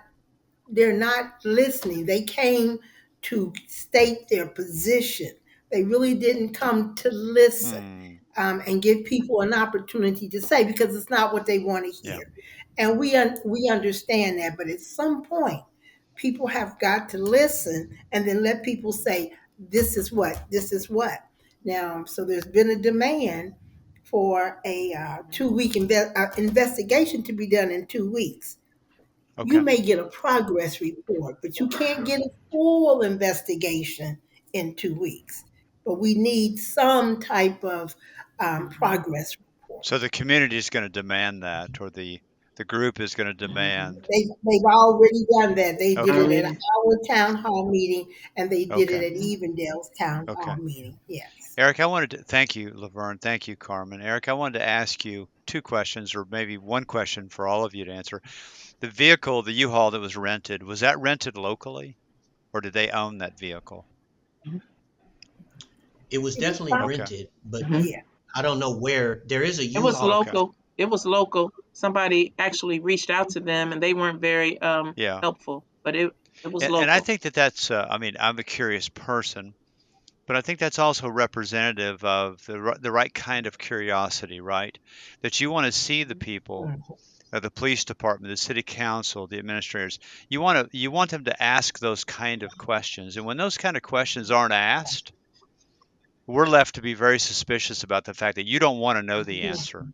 they're not listening. They came to state their position. They really didn't come to listen, Mm. and give people an opportunity to say, because it's not what they want to Yeah. hear. And we understand that. But at some point, people have got to listen and then let people say, this is what, this is what. Now, so there's been a demand for a 2 week investigation to be done in 2 weeks. You Okay. may get a progress report, but you can't get a full investigation in 2 weeks. But we need some type of Mm-hmm. progress report. So the community is going to demand that, or the group is going to Mm-hmm. demand. They've already done that. They did it Okay. at Already. our town hall meeting, and they did it Okay. at Evendale's town hall Okay. meeting. Yes. Eric, I wanted to thank you, Laverne. Thank you, Carmen. Eric, I wanted to ask you two questions, or maybe one question for all of you to answer. The vehicle, the U-Haul that was rented, was that rented locally, or did they own that vehicle? It was It was definitely fine. Okay. rented, but Mm-hmm. Yeah. I don't know where. There is a It was U-Haul. Okay. local. It was local. Somebody actually reached out to them, and they weren't very Yeah. helpful. But it was And I local. think that that's, I mean, I'm a curious person, but I think that's also representative of the right kind of curiosity, right? That you want to see the people, Mhm. the police department, the city council, the administrators. You want them to ask those kind of questions, and when those kind of questions aren't asked, we're left to be very suspicious about the fact that you don't want to know the Yeah. answer.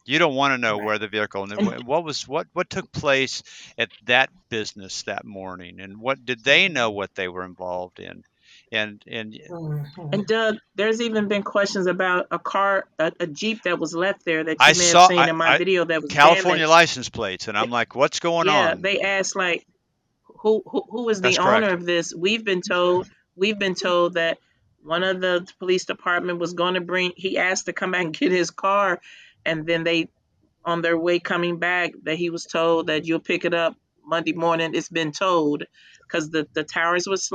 You don't want to know Right. where the vehicle and And what took place at that business that morning, and what did they know what they were involved in, and Mhm. and Doug, there's even been questions about a car, a Jeep that was left there that I you may have saw seen in my I video that was California damaged. license plates, and I'm like, what's going Yeah, on? they asked like who is That's the owner correct. of this? We've been told that one of the police department was going to bring. He asked to come back and get his car, and then they on their way coming back that he was told that you'll pick it up Monday morning. It's been towed because the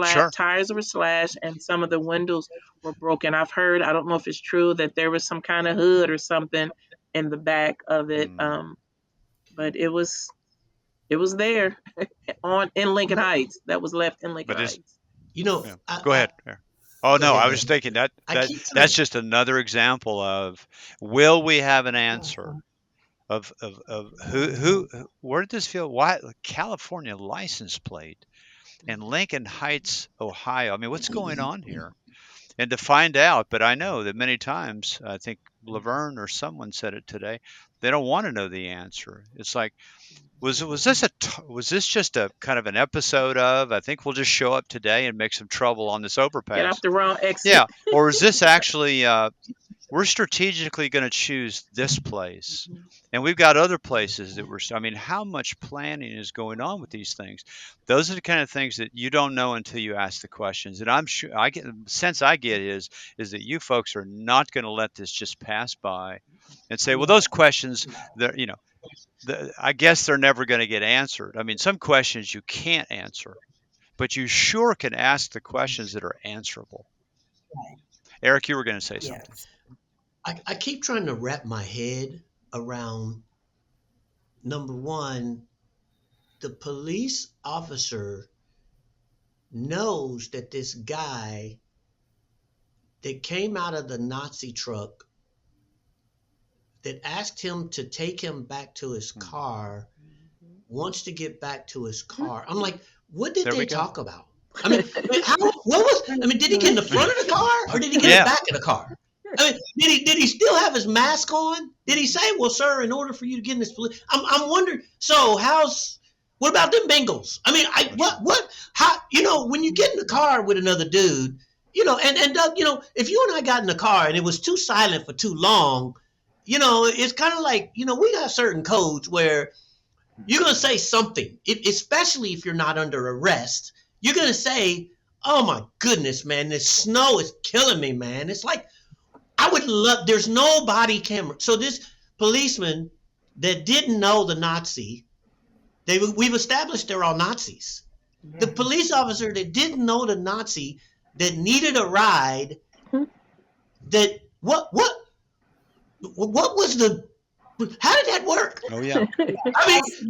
Sure. tires were slashed and some of the windows were broken. I've heard, I don't know if it's true, that there was some kind of hood or something in the back of it. Mm. But it was there on in Lincoln Heights. That was left in Lincoln But is Heights. You know, Yeah. Go I ahead. Yeah. Oh go no, ahead, I Doug. was thinking that I keep that's trying. just another example of, will we have an answer Mhm. of who Mhm. where did this feel, why California license plate and Lincoln Heights, Ohio. I mean, what's going on here? And to find out, but I know that many times, I think Laverne or someone said it today, they don't want to know the answer. It's like, was this just a kind of an episode of, I think we'll just show up today and make some trouble on this Get off overpass? the wrong exit. Yeah, or is this actually, we're strategically going to choose this place, and we've got other places that we're, I mean, how much planning is going on with these things? Those are the kind of things that you don't know until you ask the questions, and I'm sure, I get the sense I get is that you folks are not going to let this just pass by and say, well, No, those questions, no. they're, I guess they're never going to get answered. I mean, some questions you can't answer, but you sure can ask the questions that are answerable. Right. Eric, you were going to say something. Yes. I keep trying to wrap my head around number one, the police officer knows that this guy that came out of the Nazi truck that asked him to take him back to his Hmm. car wants to get back to his car. I'm like, what did There we they go. talk about? How, what was, did he get in the front of the car or did he get in the Yeah. back of the car? Did he still have his mask on? Did he say, well, sir, in order for you to get in this police, I'm wondering, so what about them Bengals? That's right. how, when you get in the car with another dude, and Doug, if you and I got in the car and it was too silent for too long, it's kind of like, we got certain codes where you're going to say something, especially if you're not under arrest. You're going to say, oh my goodness, man, this snow is killing me, man. It's like, I would love, there's no body camera. So this policeman that didn't know the Nazi, we've established they're all Nazis. The Mhm. police officer that didn't know the Nazi that needed a ride, that, what was the, how did that work? Oh yeah. What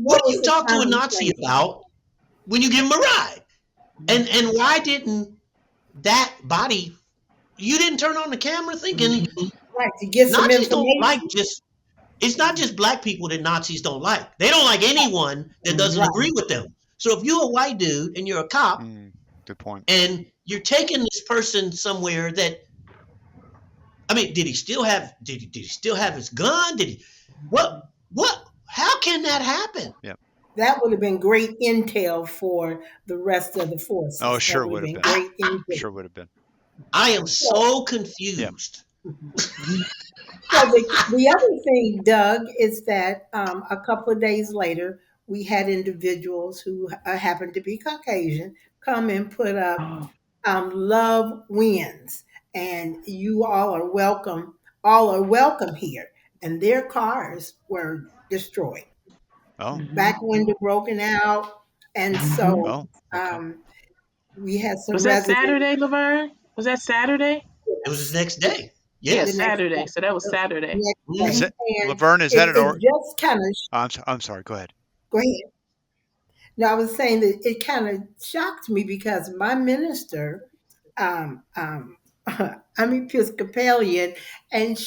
What do was you the talk to a Nazi conversation? about when you give him a ride? And why didn't that body, you didn't turn on the camera thinking Right, to get some Nazis don't like information. just, it's not just black people that Nazis don't like. They don't like anyone that doesn't Right. agree with them. So if you're a white dude and you're a cop Mm, good point. and you're taking this person somewhere that, did he still have his gun? What how can that happen? Yeah. That would have been great intel for the rest of the Oh, forces. That sure would have would have been been. I, great intel. Sure would have been. I am So, so Yeah. confused. so the other thing, Doug, is that a couple of days later, we had individuals who happened to be Caucasian come and put up Oh. love wins, and you all are welcome here. And their cars were destroyed, Oh. Mhm. back window broken out. And Mhm. so Oh. Okay. um, we had some Was that residents Saturday, Laverne? Was that Saturday? It was the next day. Yeah, the Yes. next Saturday. day. So that was Saturday. Next Is Hmm. day. it, And Laverne? Is that an it or? just kind of, I'm sorry. Go ahead. go ahead. No, I was saying that it kind of shocked me because my minister, um, um, I'm Episcopalian, and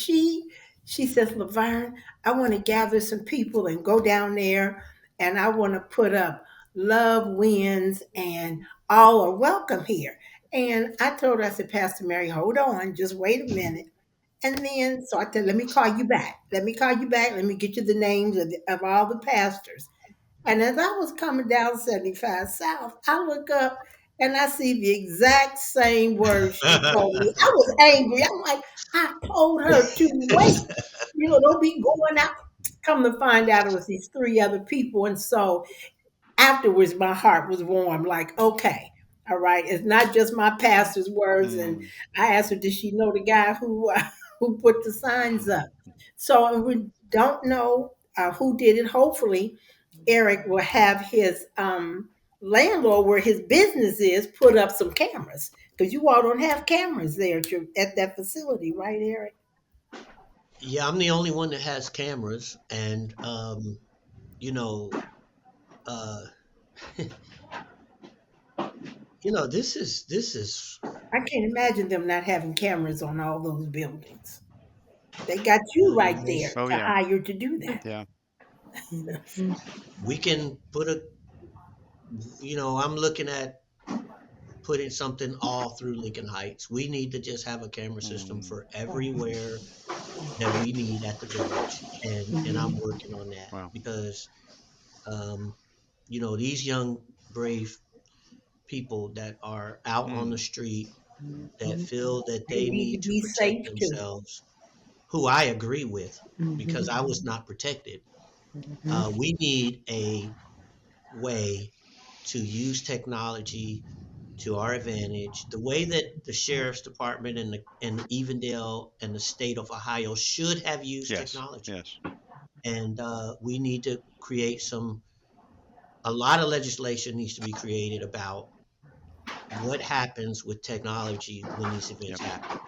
She says, Laverne, I want to gather some people and go down there and I want to put up love wins and all are welcome here. And I told her, I said, Pastor Mary, hold on, just wait a minute. And then, so I said, let me call you back. Let me call you back. Let me get you the names of all the pastors. And as I was coming down 75 South, I look up and I see the exact same words she told me. I was angry. I'm like, I told her to wait. Don't be going out. Come to find out it was these three other people. And so afterwards, my heart was warm. Like, okay, all right, it's not just my pastor's words. And Mm, I asked her, did she know the guy who who put the signs up? So we don't know who did it. Hopefully, Eric will have his landlord where his business is put up some cameras because you all don't have cameras there at that facility, right, Eric? Yeah, I'm the only one that has cameras, and you know, uh, this is I can't imagine them not having cameras on all those buildings. They got you right there oh to yeah, hire to do that. yeah. Mhm. we can put a, I'm looking at putting something all through Lincoln Heights. We need to just have a camera system Mm, for everywhere that we need at the village, and I'm Mhm. working on that wow. because um, these young brave people that are out on the Mm, street that Mhm. feel that They they need to need to be protect safe too. themselves, who I agree with because Mhm. I was not protected. Mhm. We need a way to use technology to our advantage, the way that the sheriff's department and Evendale and the state of Ohio should have used yes, technology. yes. And we need to create a lot of legislation needs to be created about what happens with technology when these events Yep. happen.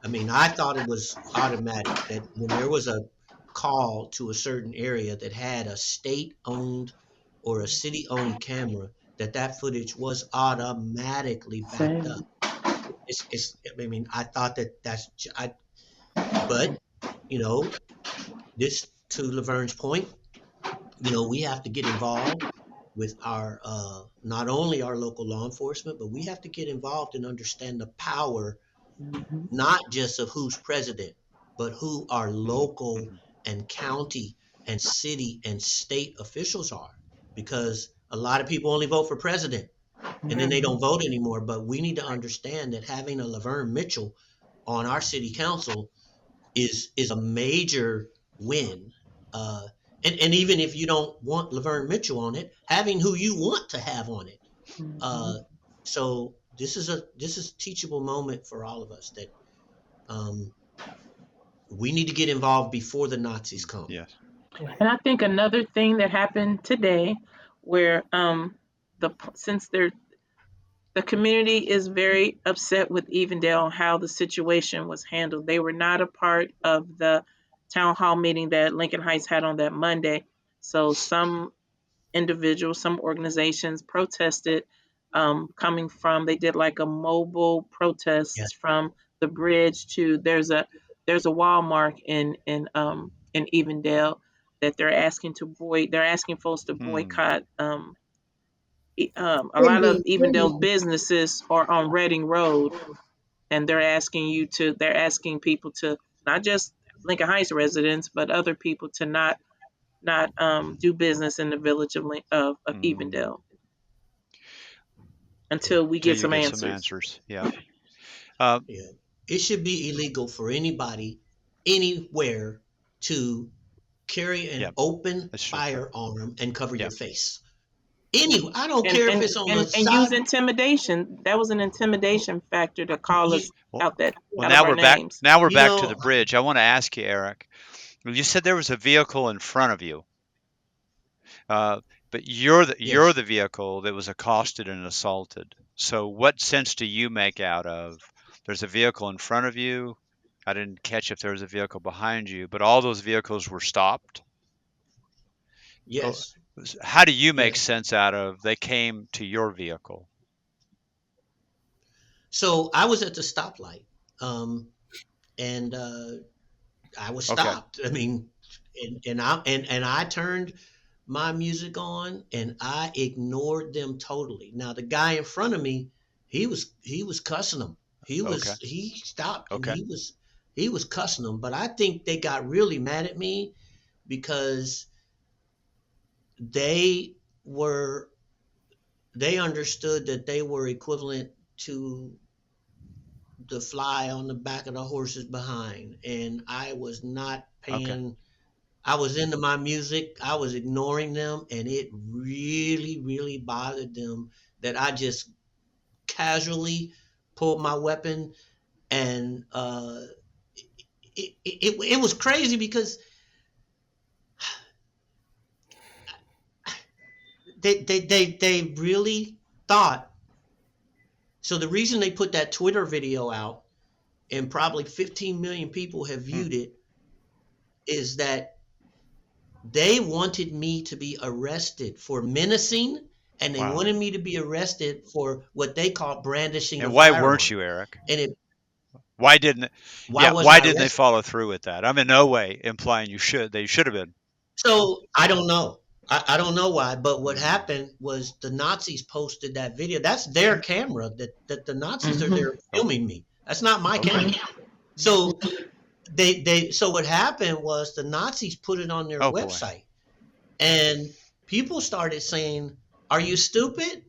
I mean, I thought it was automatic that when there was a call to a certain area that had a state-owned or a city-owned camera, that footage was automatically backed up. Same. I mean, I thought but you know, this to Laverne's point, we have to get involved with our not only our local law enforcement, but we have to get involved and understand the power Mhm. not just of who's president, but who our Mm, local mhm, and county and city and state officials are. Because a lot of people only vote for president and then they Mhm. don't vote anymore. But we need to understand that having a Laverne Mitchell on our city council is a major win. Uh, and even if you don't want Laverne Mitchell on it, having who you want to have on it. Uh, Mhm. so this is a teachable moment for all of us that um, we need to get involved before the Nazis mm, come. yes. And Right. I think another thing that happened today, where since the community is very upset with Evendale on how the situation was handled. They were not a part of the town hall meeting that Lincoln Heights had on that Monday. So some individuals, some organizations protested coming from. They did like a mobile Yes, protest from the bridge to there's a Walmart in Evendale that they're asking to boy they're asking folks to Mm, boycott a lot of Indeed, Evendale's indeed. businesses are on Reading Road, and they're asking people to not just Lincoln Heights residents, but other people to not do business in the village of mm. Evendale until we Till get you some get some answers. answers. Yeah. Uh, yeah. It should be illegal for anybody anywhere to carry yeah. an open That's so true. firearm and cover Yeah. your face. Any, I don't And care if and it's on the and side. use intimidation. That was an intimidation factor to call You, us Well, out that well, out of now our we're back. names. Now we're you back to the know, bridge. I want to ask you, Eric. You said there was a vehicle in front of you, uh, but you're yes. the vehicle that was accosted and assaulted. So, what sense do you make out of there's a vehicle in front of you? I didn't catch if there was a vehicle behind you, but all those vehicles were stopped. Oh, Yes, how do you make yes. sense out of they came to your vehicle? So I was at the stoplight, and I was Okay. stopped. I mean, and I turned my music on and I ignored them totally. Now the guy in front of me, he was cussing them. Okay. He stopped and Okay. he was cussing them. But I think they got really mad at me because they were they understood that they were equivalent to the fly on the back of the horse's behind, and I was not Okay. paying. I was into my music. I was ignoring them, and it really, really bothered them that I just casually pulled my weapon. And it was crazy because they really thought. So the reason they put that Twitter video out and probably 15 million people have Hmm. viewed it is that they wanted me to be arrested for menacing, and they Wow. wanted me to be arrested for what they call brandishing a And why weren't firearm. you, Eric? And it, Why didn't? why Yeah. wasn't Why I didn't they arrested? follow through with that? I'm in no way implying you should. They should have been. So I don't know. I don't know why, but what Mm. happened was the Nazis posted that video. That's their camera. That the Nazis are Mm-hmm. there Oh. filming me. That's not my Okay. camera. So so what happened was the Nazis put it on their Oh boy. website. And people started saying, "Are you stupid?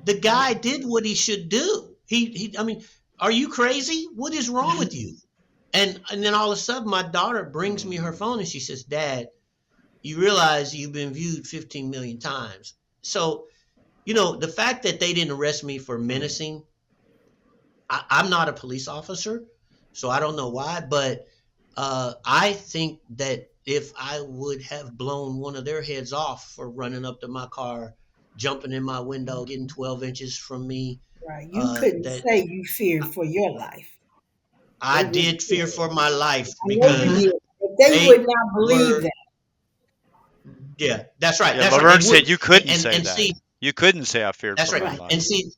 The guy did what he should do. I mean, are you crazy? What is wrong with you?" And then all of a sudden, my daughter brings me her Mm. phone and she says, "Dad, you realize you've been viewed 15 million times." So, the fact that they didn't arrest me for Mm. menacing, I'm not a police officer, so I don't know why, but I think that if I would have blown one of their heads off for running up to my car, jumping in my window, getting 12 inches from me, Right. You couldn't that say you feared for your life. I It was did fear for my life I know you because did, but they would they not believe were, that. yeah, that's right, Yeah. that's right, they Laverne would. said you And couldn't and say and that. see, You couldn't say I feared that's for right, my Right. and life. see,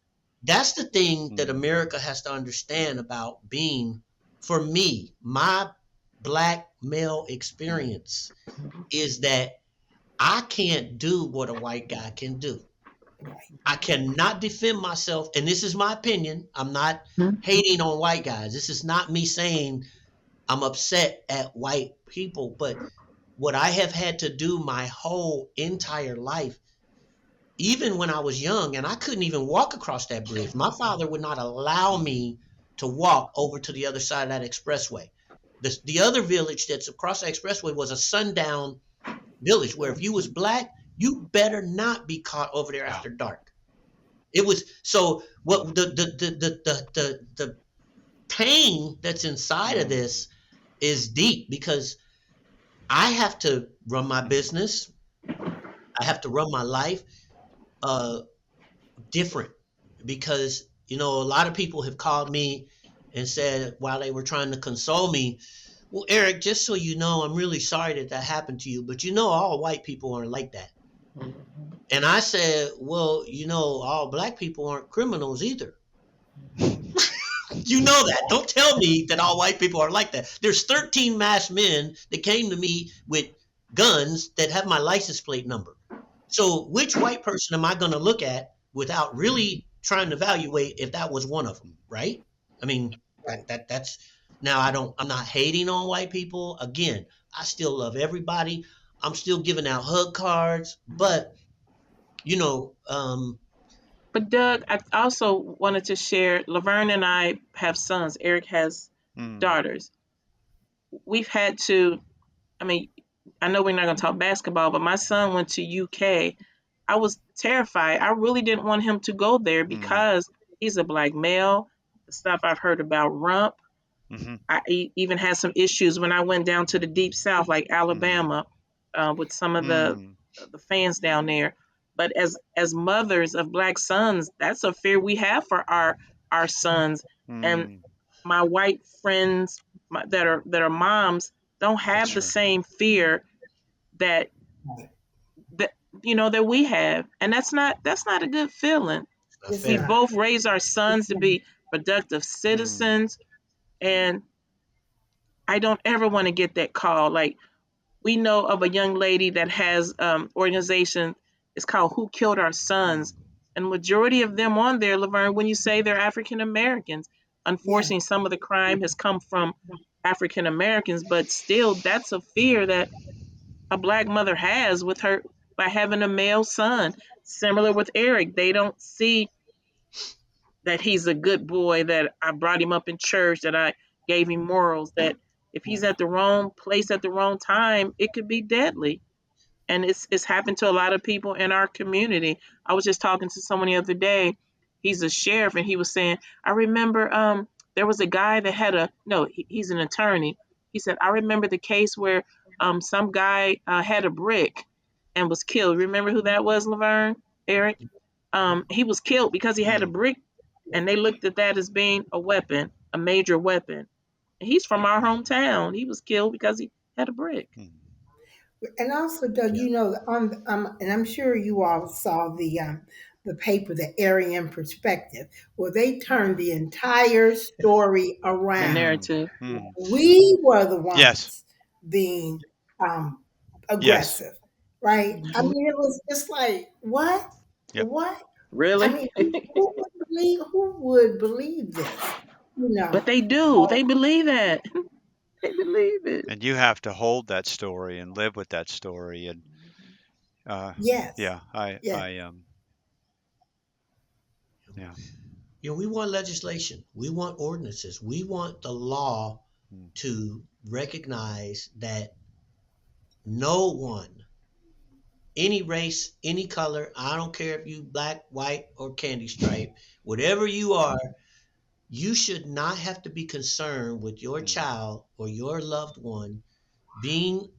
that's the thing that Mm. America has to understand about being, for me, my black male experience is that I can't do what a white guy can do. Right. I cannot defend myself, and this is my opinion. I'm not Mm-hmm. hating on white guys. This is not me saying I'm upset at white people, but what I have had to do my whole entire life, even when I was young, and I couldn't even walk across that bridge. My father would not allow Mm. me to walk over to the other side of that expressway. The other village that's across the expressway was a sundown village where if you was black, you better not be caught over there Wow. after dark. It was so what Mm. the pain that's inside of Mm. this is deep because I have to run my business. I have to run my life uh different because a lot of people have called me and said while they were trying to console me, "Well, Eric, just so you know, I'm really sorry that that happened to you, but all white people aren't like that." And I said, "Well, all black people aren't criminals either." You know that. Don't tell me that all white people are like that. There's 13 masked men that came to me with guns that have my license plate number. So which white person am I going to look at without really trying to evaluate if that was one of them, right? I mean, that's now I'm not hating on white people. Again, I still love everybody. I'm still giving out hug cards, but you know, um, But Doug, I also wanted to share. Laverne and I have sons. Eric has Mm. daughters. We've had to. I mean, I know we're not going to talk basketball, but my son went to UK. I was terrified. I really didn't want him to go there Mm. because he's a black male. The stuff I've heard about rump. Mm-hmm. Even had some issues when I went down to the deep south, like Mm. Alabama, with some of Mm. the fans down there. But as mothers of black sons, that's a fear we have for our sons. And Mm. my white friends that are moms don't That's have the true. same fear that Right. that that we have, and that's not a good feeling. it's not It's We fair. not. both raise our It's sons to not. be productive Mm. citizens, and I don't ever want to get that call. Like, we know of a young lady that has organization. It's called Who Killed Our Sons, and majority of them on there, Laverne, when you say they're African Americans, Yeah. unfortunately, some of the crime has come from African Americans, but still, that's a fear that a black mother has with her by having a male son. Similar with Eric, they don't see that he's a good boy, that I brought him up in church, that I gave him morals, that if he's at the wrong place at the wrong time, it could be deadly. And it's happened to a lot of people in our community. I was just talking to someone the other day. He's a sheriff, and he was saying, I remember there was a guy that had a no, he's an attorney. He said, I remember the case where some guy had a brick and was killed. Remember who that was, Laverne? Eric? He was killed because he had a Mm. brick, and they looked at that as being a weapon, a major weapon. And he's from our hometown. He was killed because he had a brick. Mm. And also, Doug, Yeah. you know, and I'm sure you all saw the paper, the Aryan Perspective, where they turned the entire story The around. Mm. narrative. Mm. We were the Yes. ones being um, Yes. aggressive, right? I Mhm. mean, it was just like, what, Yep. what? I Really? mean, who would believe this? You know? But they do. They believe that. They believe it. And you have to hold that story and live with that story. And uh, Yes, yeah, I, yes. I, yeah. You know, we want legislation. We want ordinances. We want the law Mm. to recognize that no one, any race, any color, I don't care if you black, white, or candy stripe, whatever you are, you should not have to be concerned with your Mm. child or your loved one being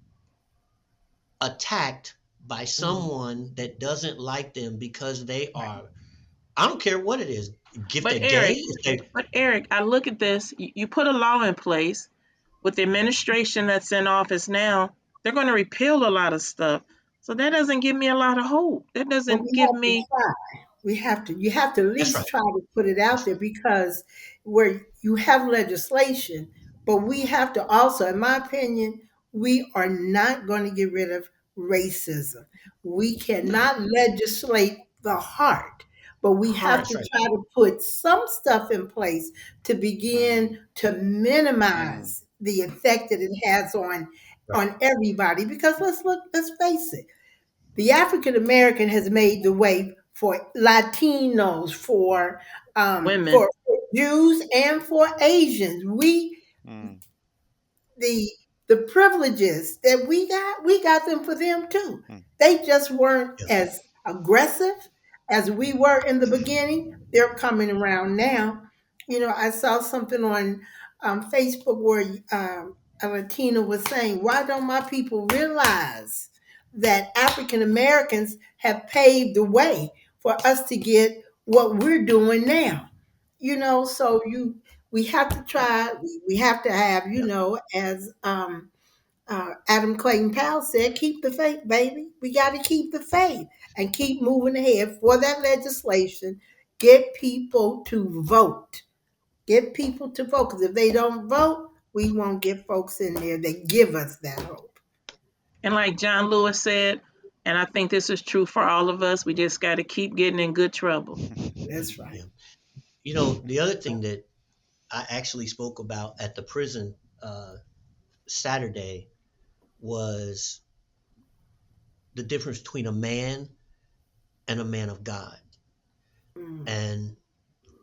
attacked by Mhm. someone that doesn't like them because they are, I don't care what it is, if But they're gay, Eric, if they, I look at this. You put a law in place with the administration that's in office now. They're going to repeal a lot of stuff. So that doesn't give me a lot of hope. That But doesn't we give have to me. try. You have to at that's right. least try to put it out That's there, because where you have legislation, but we have to also, in my opinion, we are not going to get rid of racism. We right. No, cannot legislate the heart, but we have that's Heart. to right. try to put some stuff in place to Mm. begin to Mm. minimize the effect that it has Right. on everybody. Because let's face it, the African American has made the way for Latinos, Women. for Jews, and for Asians. Mm. The the privileges that we got them for them too. Mm. They just weren't Yeah. as aggressive as we were in the beginning. They're coming around now. You know, I saw something on Facebook where a Latina was saying, "Why don't my people realize that African Americans have paved the way for us to get what we're doing now?" You know, so we have to try. We have to have, Yeah. as Adam Clayton Powell said, keep the faith, baby. We got to keep the faith and keep moving ahead for that legislation. Get people to vote. Get people to vote. Because if they don't vote, we won't get folks in there that give us that hope. And like John Lewis said, and I think this is true for all of us, we just got to keep getting in good trouble. That's right. Yeah. You know, the other thing that I actually spoke about at the prison Saturday was the difference between a man and a man of God. Mm. And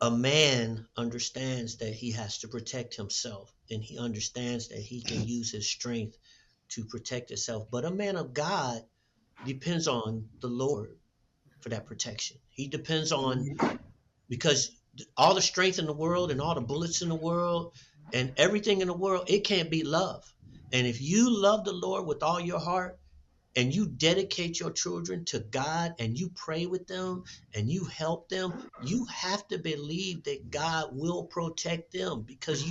a man understands that he has to protect himself, and he understands that he can use his strength to protect himself. But a man of God depends on the Lord for that protection. He depends on, because all the strength in the world and all the bullets in the world and everything in the world, it can't be love. And if you love the Lord with all your heart and you dedicate your children to God and you pray with them and you help them, you have to believe that God will protect them, because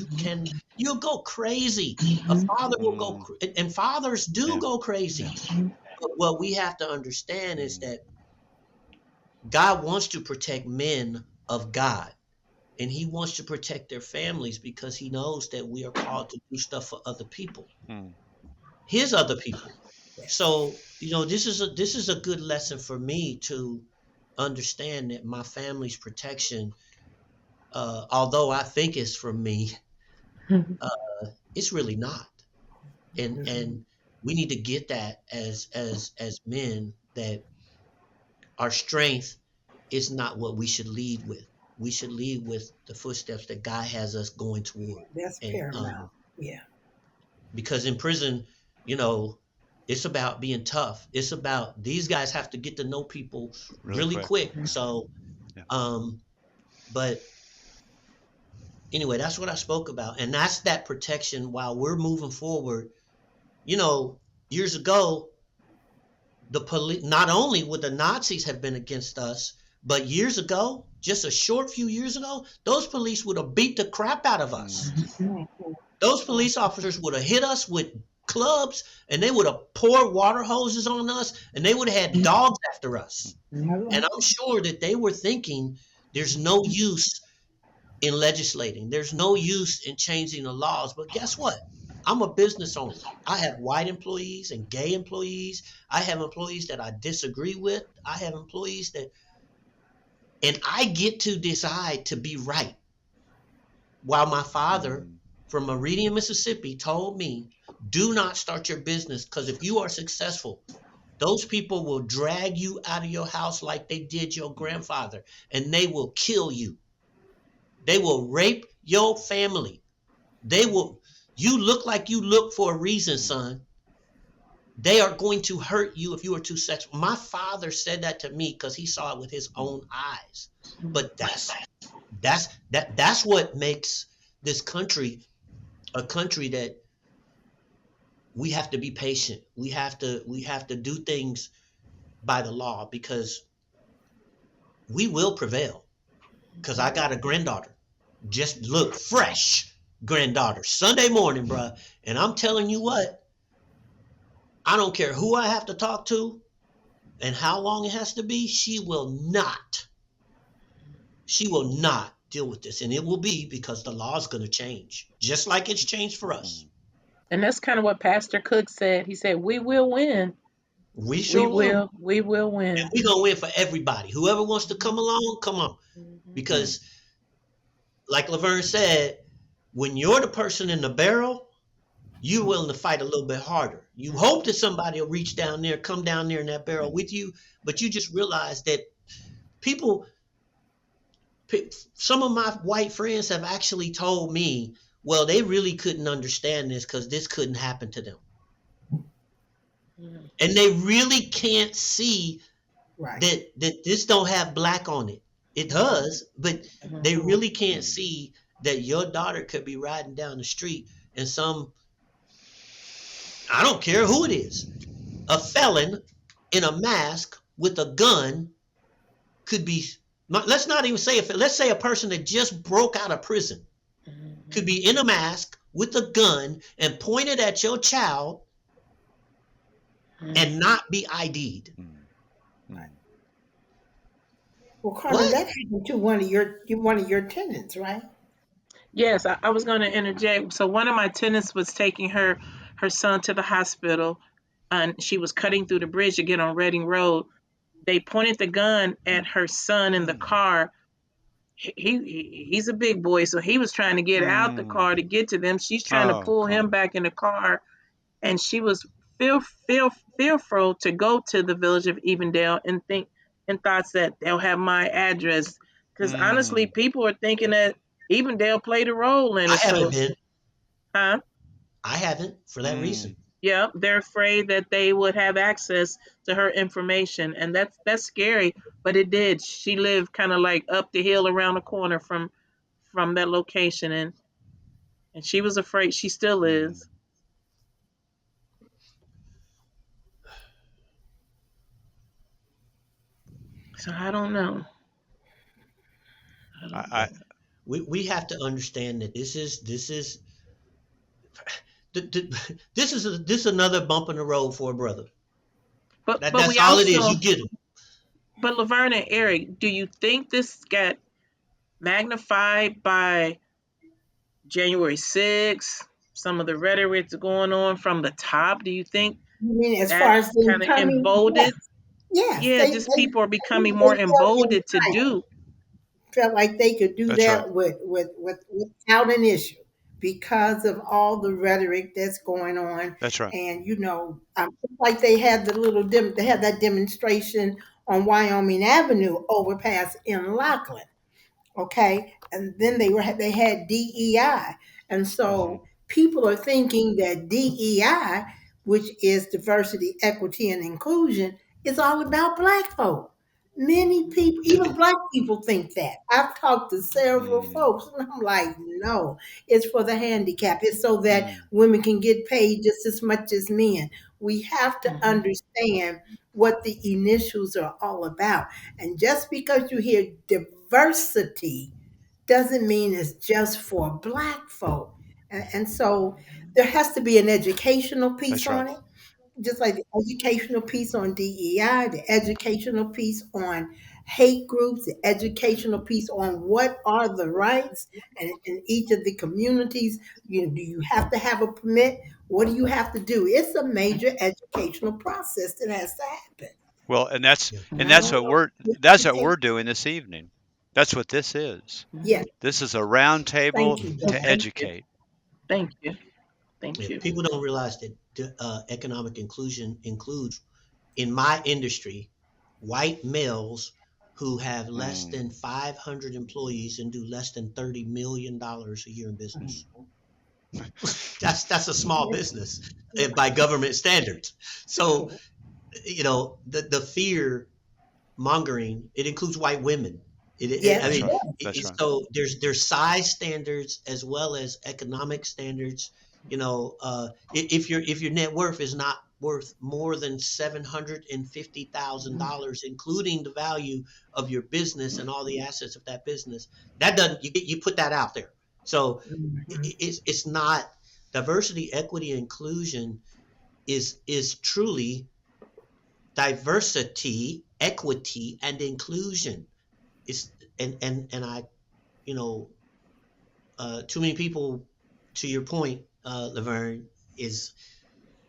you'll go crazy. A father will go, Mm. and fathers do Yeah. go Yeah. crazy. But what we have to understand is Mm. that God wants to protect men of God. and he wants to protect their families because he knows that we are called to do stuff for other people, his other people. So, this is a good lesson for me to understand that my family's protection, although I think it's for me, it's really not. And we need to get that as men, that our strength is not what we should lead with. We should lead with the footsteps that God has us going toward. That's paramount. Yeah. Because in prison, it's about being tough. It's about, these guys have to get to know people really quick. So, but anyway, that's what I spoke about. And that's that protection while we're moving forward. Years ago, the police, not only would the Nazis have been against us, but years ago, just a short few years ago, those police would have beat the crap out of us. Those police officers would have hit us with clubs, and they would have poured water hoses on us, and they would have had dogs after us. And I'm sure that they were thinking, there's no use in legislating. There's no use in changing the laws. But guess what? I'm a business owner. I have white employees and gay employees. I have employees that I disagree with. I have employees and I get to decide to be right. While my father from Meridian, Mississippi told me, do not start your business, because if you are successful, those people will drag you out of your house like they did your grandfather, and they will kill you. They will rape your family. You look like you look for a reason, son. They are going to hurt you if you are too sexual. My father said that to me because he saw it with his own eyes. But that's what makes this country a country that we have to be patient. We have to do things by the law, because we will prevail. Because I got a granddaughter, just look fresh granddaughter, Sunday morning, bruh. And I'm telling you what, I don't care who I have to talk to and how long it has to be, she will not deal with this. And it will be because the law is going to change, just like it's changed for us. And that's kind of what Pastor Cook said. He said, we will win. We sure will. We will win. And we're going to win for everybody. Whoever wants to come along, come on. Because like Laverne said, when you're the person in the barrel, you're willing to fight a little bit harder. You hope that somebody will reach down there, come down there in that barrel with you, but you just realize that some of my white friends have actually told me, well, they really couldn't understand this because this couldn't happen to them. And they really can't see that this don't have black on it. It does, but they really can't see that your daughter could be riding down the street and I don't care who it is, a felon in a mask with a gun could be, let's not even say, let's say a person that just broke out of prison could be in a mask with a gun and pointed at your child and not be ID'd. Well, Carmen, that happened to one of your tenants, right? Yes, I was going to interject. So one of my tenants was taking her son to the hospital, and she was cutting through the bridge to get on Reading Road. They pointed the gun at her son in the car. He's a big boy, so he was trying to get out the car to get to them. She's trying to pull him back in the car, and she was fearful to go to the village of Evendale and thoughts that they'll have my address. Because honestly, people are thinking that Evendale played a role in it. I haven't been. Huh? I haven't, for that reason. Yeah, they're afraid that they would have access to her information, and that's scary. But it did. She lived kind of like up the hill around the corner from that location, and she was afraid. She still is. So I don't know. We have to understand that this is another bump in the road for a brother. But that's all it is. You get them. But Laverne and Eric, do you think this got magnified by January 6th, some of the rhetoric that's going on from the top? Do you think You mean as far that as them kind of coming? emboldened? Yes, Yeah, just people are becoming more felt emboldened to entitled, do. felt like they could do That's right. that without an issue because of all the rhetoric that's going on. That's right. And just like they had they had that demonstration on Wyoming Avenue overpass in Lachlan. Okay, and then they had DEI, and Hmm. so people are thinking that DEI, which is diversity, equity, and inclusion, is all about black folk. Many people, even black people, think that. I've talked to several Mm. folks, and I'm like, no, it's for the handicapped. It's so that Mm. women can get paid just as much as men. We have to Mhm. understand what the initials are all about. And just because you hear diversity doesn't mean it's just for black folk. And so there has to be an educational piece That's right. on it, just like the educational piece on DEI, the educational piece on hate groups, the educational piece on what are the rights, and in each of the communities, do you have to have a permit? What do you have to do? It's a major educational process that has to happen. Well, and that's Yeah. and I that's don't what know. that's what we're doing this evening. That's what this is. Yeah, This is a round table thank you, to Doug. Thank you. educate. Thank you. Thank Yeah, you. people don't realize that economic inclusion includes, in my industry, white males who have less Mm. than 500 employees and do less than $30 million a year in business. That's a small business by government standards. So the fear mongering, it includes white women. I Yes, That's it mean, right. does. That's right. so there's size standards as well as economic standards. If your net worth is not worth more than $750,000, including the value of your business and all the assets of that business, that doesn't you put that out there. So Mhm. it's not diversity, equity, inclusion is truly diversity, equity, and inclusion. It's and I, you know, too many people, to your point, Laverne, is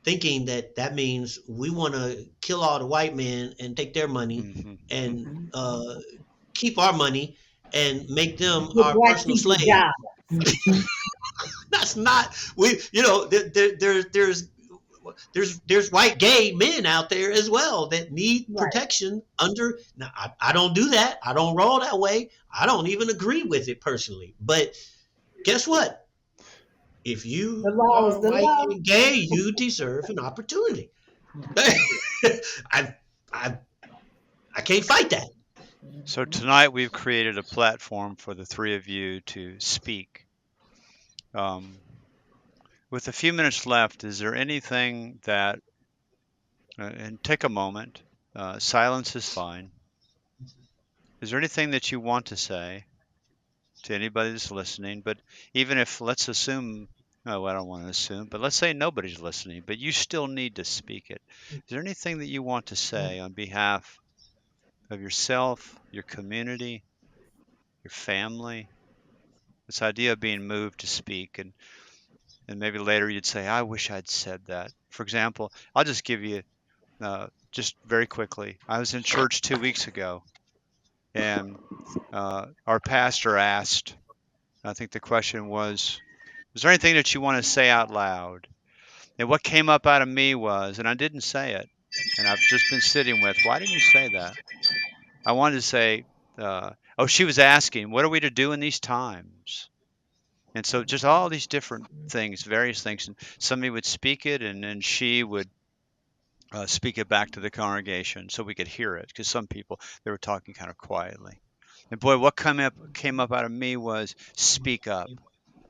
thinking that that means we want to kill all the white men and take their money Hmm. and Hmm. keep our money and make them Give our black personal people slave. jobs. That's not we. There's white gay men out there as well that need Right. protection under. Now, I don't do that. I don't roll that way. I don't even agree with it personally. But guess what? If The you law is are the white law. and gay, you deserve an opportunity. I, I, I can't fight that. So tonight we've created a platform for the three of you to speak. Um, with a few minutes left, is there anything that, and take a moment, silence is fine. Is there anything that you want to say to anybody that's listening? But even if, let's assume, oh, I don't want to assume, but let's say nobody's listening, but you still need to speak it. Is there anything that you want to say on behalf of yourself, your community, your family? This idea of being moved to speak, and maybe later you'd say, I wish I'd said that. For example, I'll just give you just very quickly. I was in church 2 weeks ago, and our pastor asked, I think the question was, is there anything that you want to say out loud? And what came up out of me was, and I didn't say it, and I've just been sitting with, why didn't you say that? I wanted to say, oh, she was asking, what are we to do in these times? And so just all these different things, various things. And somebody would speak it, and then she would speak it back to the congregation so we could hear it. Because some people, they were talking kind of quietly. And boy, what came up out of me was speak up,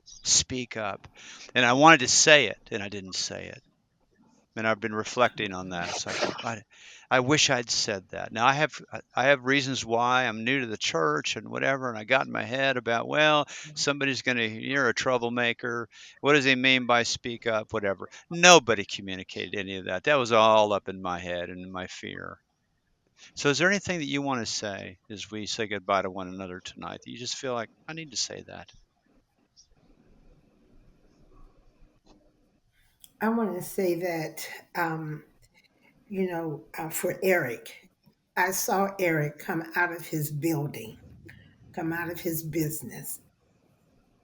speak up. And I wanted to say it, and I didn't say it. And I've been reflecting on that. It's like I wish I'd said that. Now I have reasons why I'm new to the church and whatever, and I got in my head about, well, somebody's gonna, you're a troublemaker. What does he mean by speak up? Whatever. Nobody communicated any of that. That was all up in my head and in my fear. So, is there anything that you want to say as we say goodbye to one another tonight that you just feel like I need to say that? I want to say that, for Eric, I saw Eric come out of his building, come out of his business,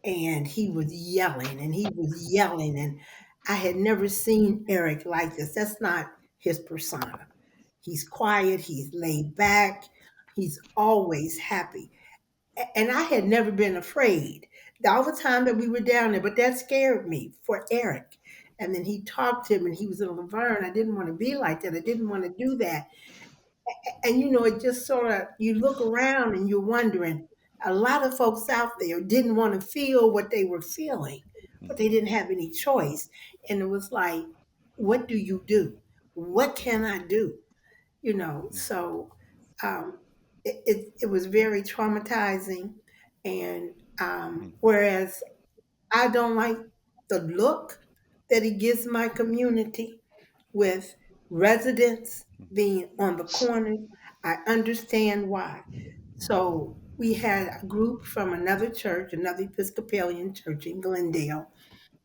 and he was yelling and he was yelling. And I had never seen Eric like this. That's not his persona. He's quiet, he's laid back, he's always happy. And I had never been afraid all the time that we were down there, but that scared me for Eric. And then he talked to him and he was in Laverne. I didn't want to be like that. I didn't want to do that. And it just sort of, you look around and you're wondering, a lot of folks out there didn't want to feel what they were feeling, but they Hmm. didn't have any choice. And it was like, what do you do? What can I do? So it was very traumatizing. And Hmm. whereas I don't like the look that he gives my community with residents being on the corners. I understand why. So we had a group from another church, another Episcopalian church in Glendale,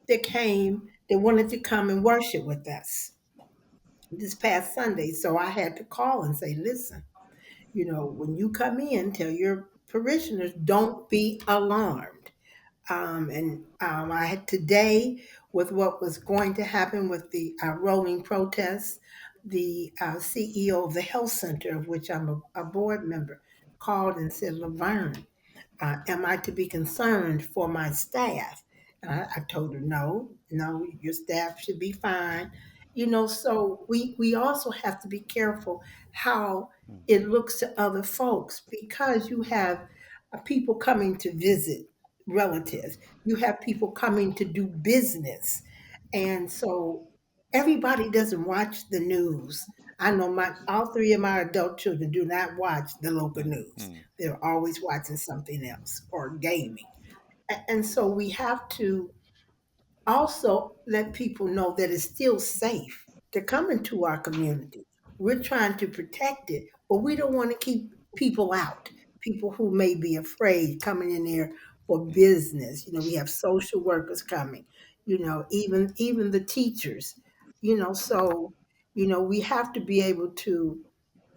that came, they wanted to come and worship with us this past Sunday. So I had to call and say, listen, when you come in, tell your parishioners, don't be alarmed. I had today, with what was going to happen with the rolling protests, the CEO of the health center, of which I'm a board member, called and said, Laverne, am I to be concerned for my staff? And I told her, no, no, your staff should be fine. So we also have to be careful how it looks to other folks, because you have people coming to visit relatives, you have people coming to do business. And so everybody doesn't watch the news. I know all three of my adult children do not watch the local news. Hmm. They're always watching something else or gaming. And so we have to also let people know that it's still safe to come into our community. We're trying to protect it, but we don't want to keep people out, people who may be afraid coming in there for business. We have social workers coming, even the teachers, so we have to be able to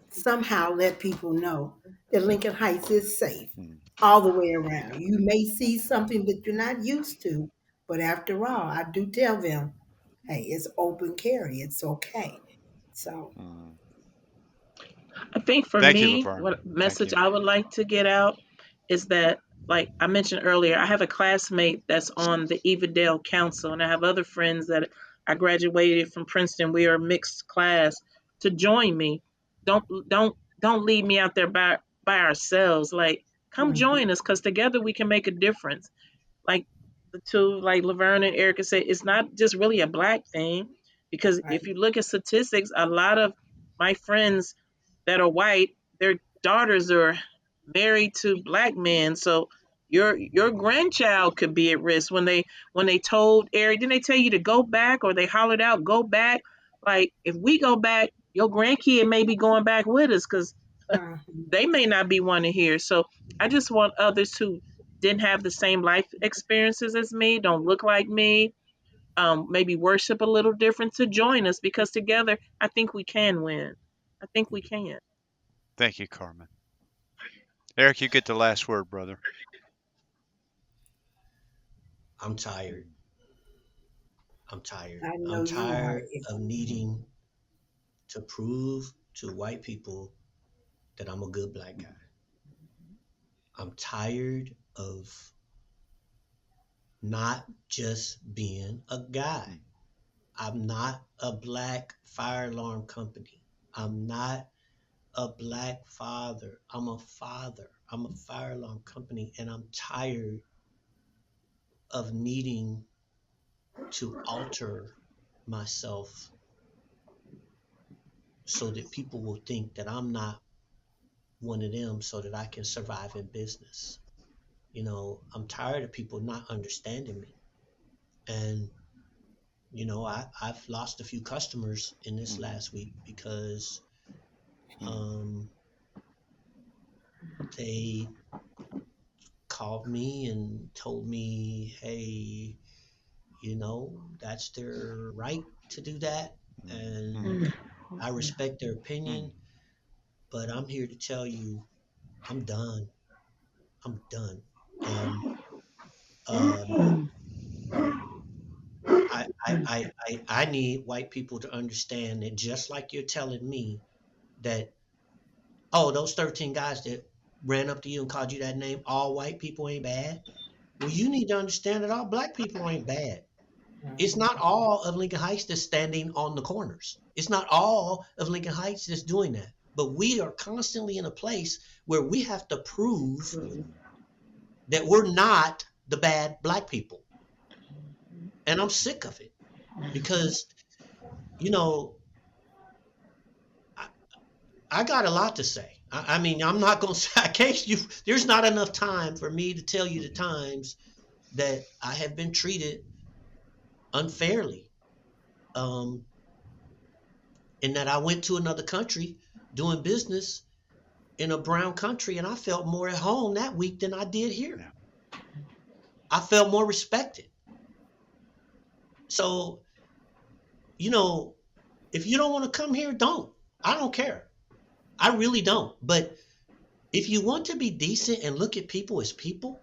somehow let people know that Lincoln Heights is safe Hmm. all the way around. You may see something that you're not used to, but after all, I do tell them, hey, it's open carry, it's okay. So, Hmm. I think for Thank you, me, Laverne. what Thank message you. I would like to get out is that, like I mentioned earlier, I have a classmate that's on the Evadale Council, and I have other friends that I graduated from Princeton. We are a mixed class to join me. Don't don't leave me out there by ourselves. Like, come mhm, join us, because together we can make a difference. Like the two, like Laverne and Erica said, it's not just really a black thing. Because right, if you look at statistics, a lot of my friends that are white, their daughters are married to black men. So your grandchild could be at risk when they told Eric, didn't they tell you to go back, or they hollered out, go back? Like, if we go back, your grandkid may be going back with us, because mhm, they may not be one to hear. So I just want others who didn't have the same life experiences as me, don't look like me, maybe worship a little different, to join us, because together I think we can win. I think we can. Thank you, Carmen. Eric, you get the last word, brother. I'm tired. Hmm. I'm tired. I know I'm you are. tired of needing to prove to white people that I'm a good black guy. I'm tired of not just being a guy. Hmm. I'm not a black fire alarm company. I'm not a black father. I'm a father. I'm a fire alarm company, and I'm tired of needing to alter myself so that people will think that I'm not one of them so that I can survive in business. I'm tired of people not understanding me. And, I've lost a few customers in this Hmm. last week because Um, they called me and told me, hey, that's their right to do that. And I respect their opinion, but I'm here to tell you, I'm done. I'm done. And I need white people to understand that just like you're telling me that, oh, those 13 guys that ran up to you and called you that name, all white people ain't bad. Well, you need to understand that all black people ain't bad. It's not all of Lincoln Heights that's standing on the corners. It's not all of Lincoln Heights that's doing that. But we are constantly in a place where we have to prove that we're not the bad black people. And I'm sick of it because, I got a lot to say. I mean, I'm not going to say, there's not enough time for me to tell you the times that I have been treated unfairly. In that I went to another country doing business in a brown country, and I felt more at home that week than I did here. Yeah. I felt more respected. So, if you don't want to come here, don't. I don't care. I really don't. But if you want to be decent and look at people as people,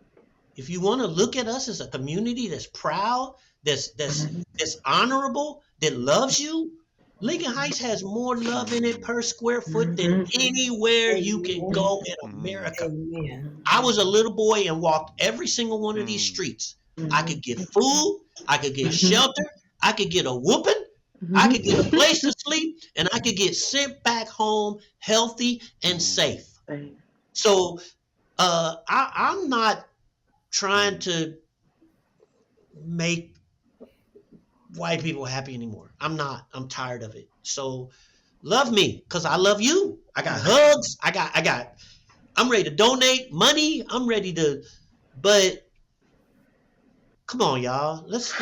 if you want to look at us as a community that's proud, that's honorable, that loves you, Lincoln Heights has more love in it per square foot than anywhere you can go in America. I was a little boy and walked every single one of these streets. I could get food, I could get shelter, I could get a whooping, I could get a place to sleep, and I could get sent back home healthy and safe. So I'm not trying to make white people happy anymore. I'm not. I'm tired of it. So love me because I love you. I got hugs. I'm ready to donate money. I'm ready to, but come on, y'all. Let's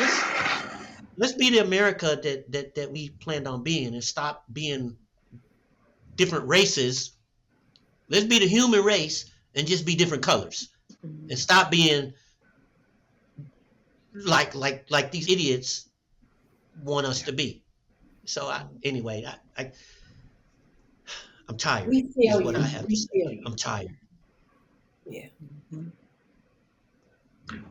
be the America that we planned on being and stop being different races. Let's be the human race and just be different colors and stop being like these idiots want us to be. So anyway, I'm tired. We feel is what you. I have to say. I'm tired. Yeah.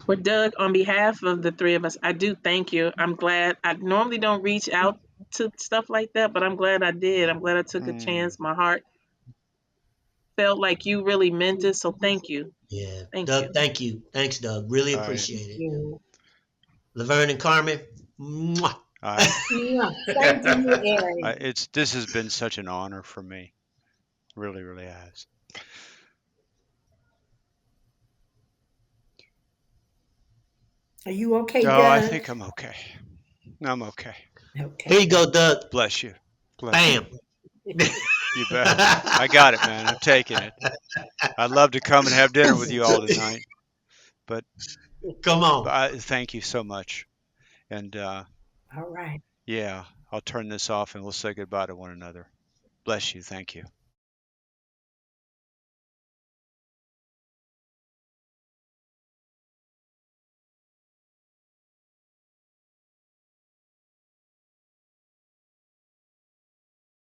Well, Doug, on behalf of the three of us, I do thank you. I'm glad. I normally don't reach out to stuff like that, but I'm glad I did. I'm glad I took a chance. My heart felt like you really meant it, so thank you. Yeah, Thank Doug, you. Thank you. Thanks, Doug. Really appreciate it. Laverne and Carmen, mwah. Thank you, Eric. This has been such an honor for me. Really, really has. Are you okay, Doug? Oh, I think I'm okay. I'm okay. Okay. Here you go, Doug. Bless you. Bam. You bet. I got it, man. I'm taking it. I'd love to come and have dinner with you all tonight. But come on. Thank you so much. And all right. yeah, I'll turn this off and we'll say goodbye to one another. Bless you. Thank you.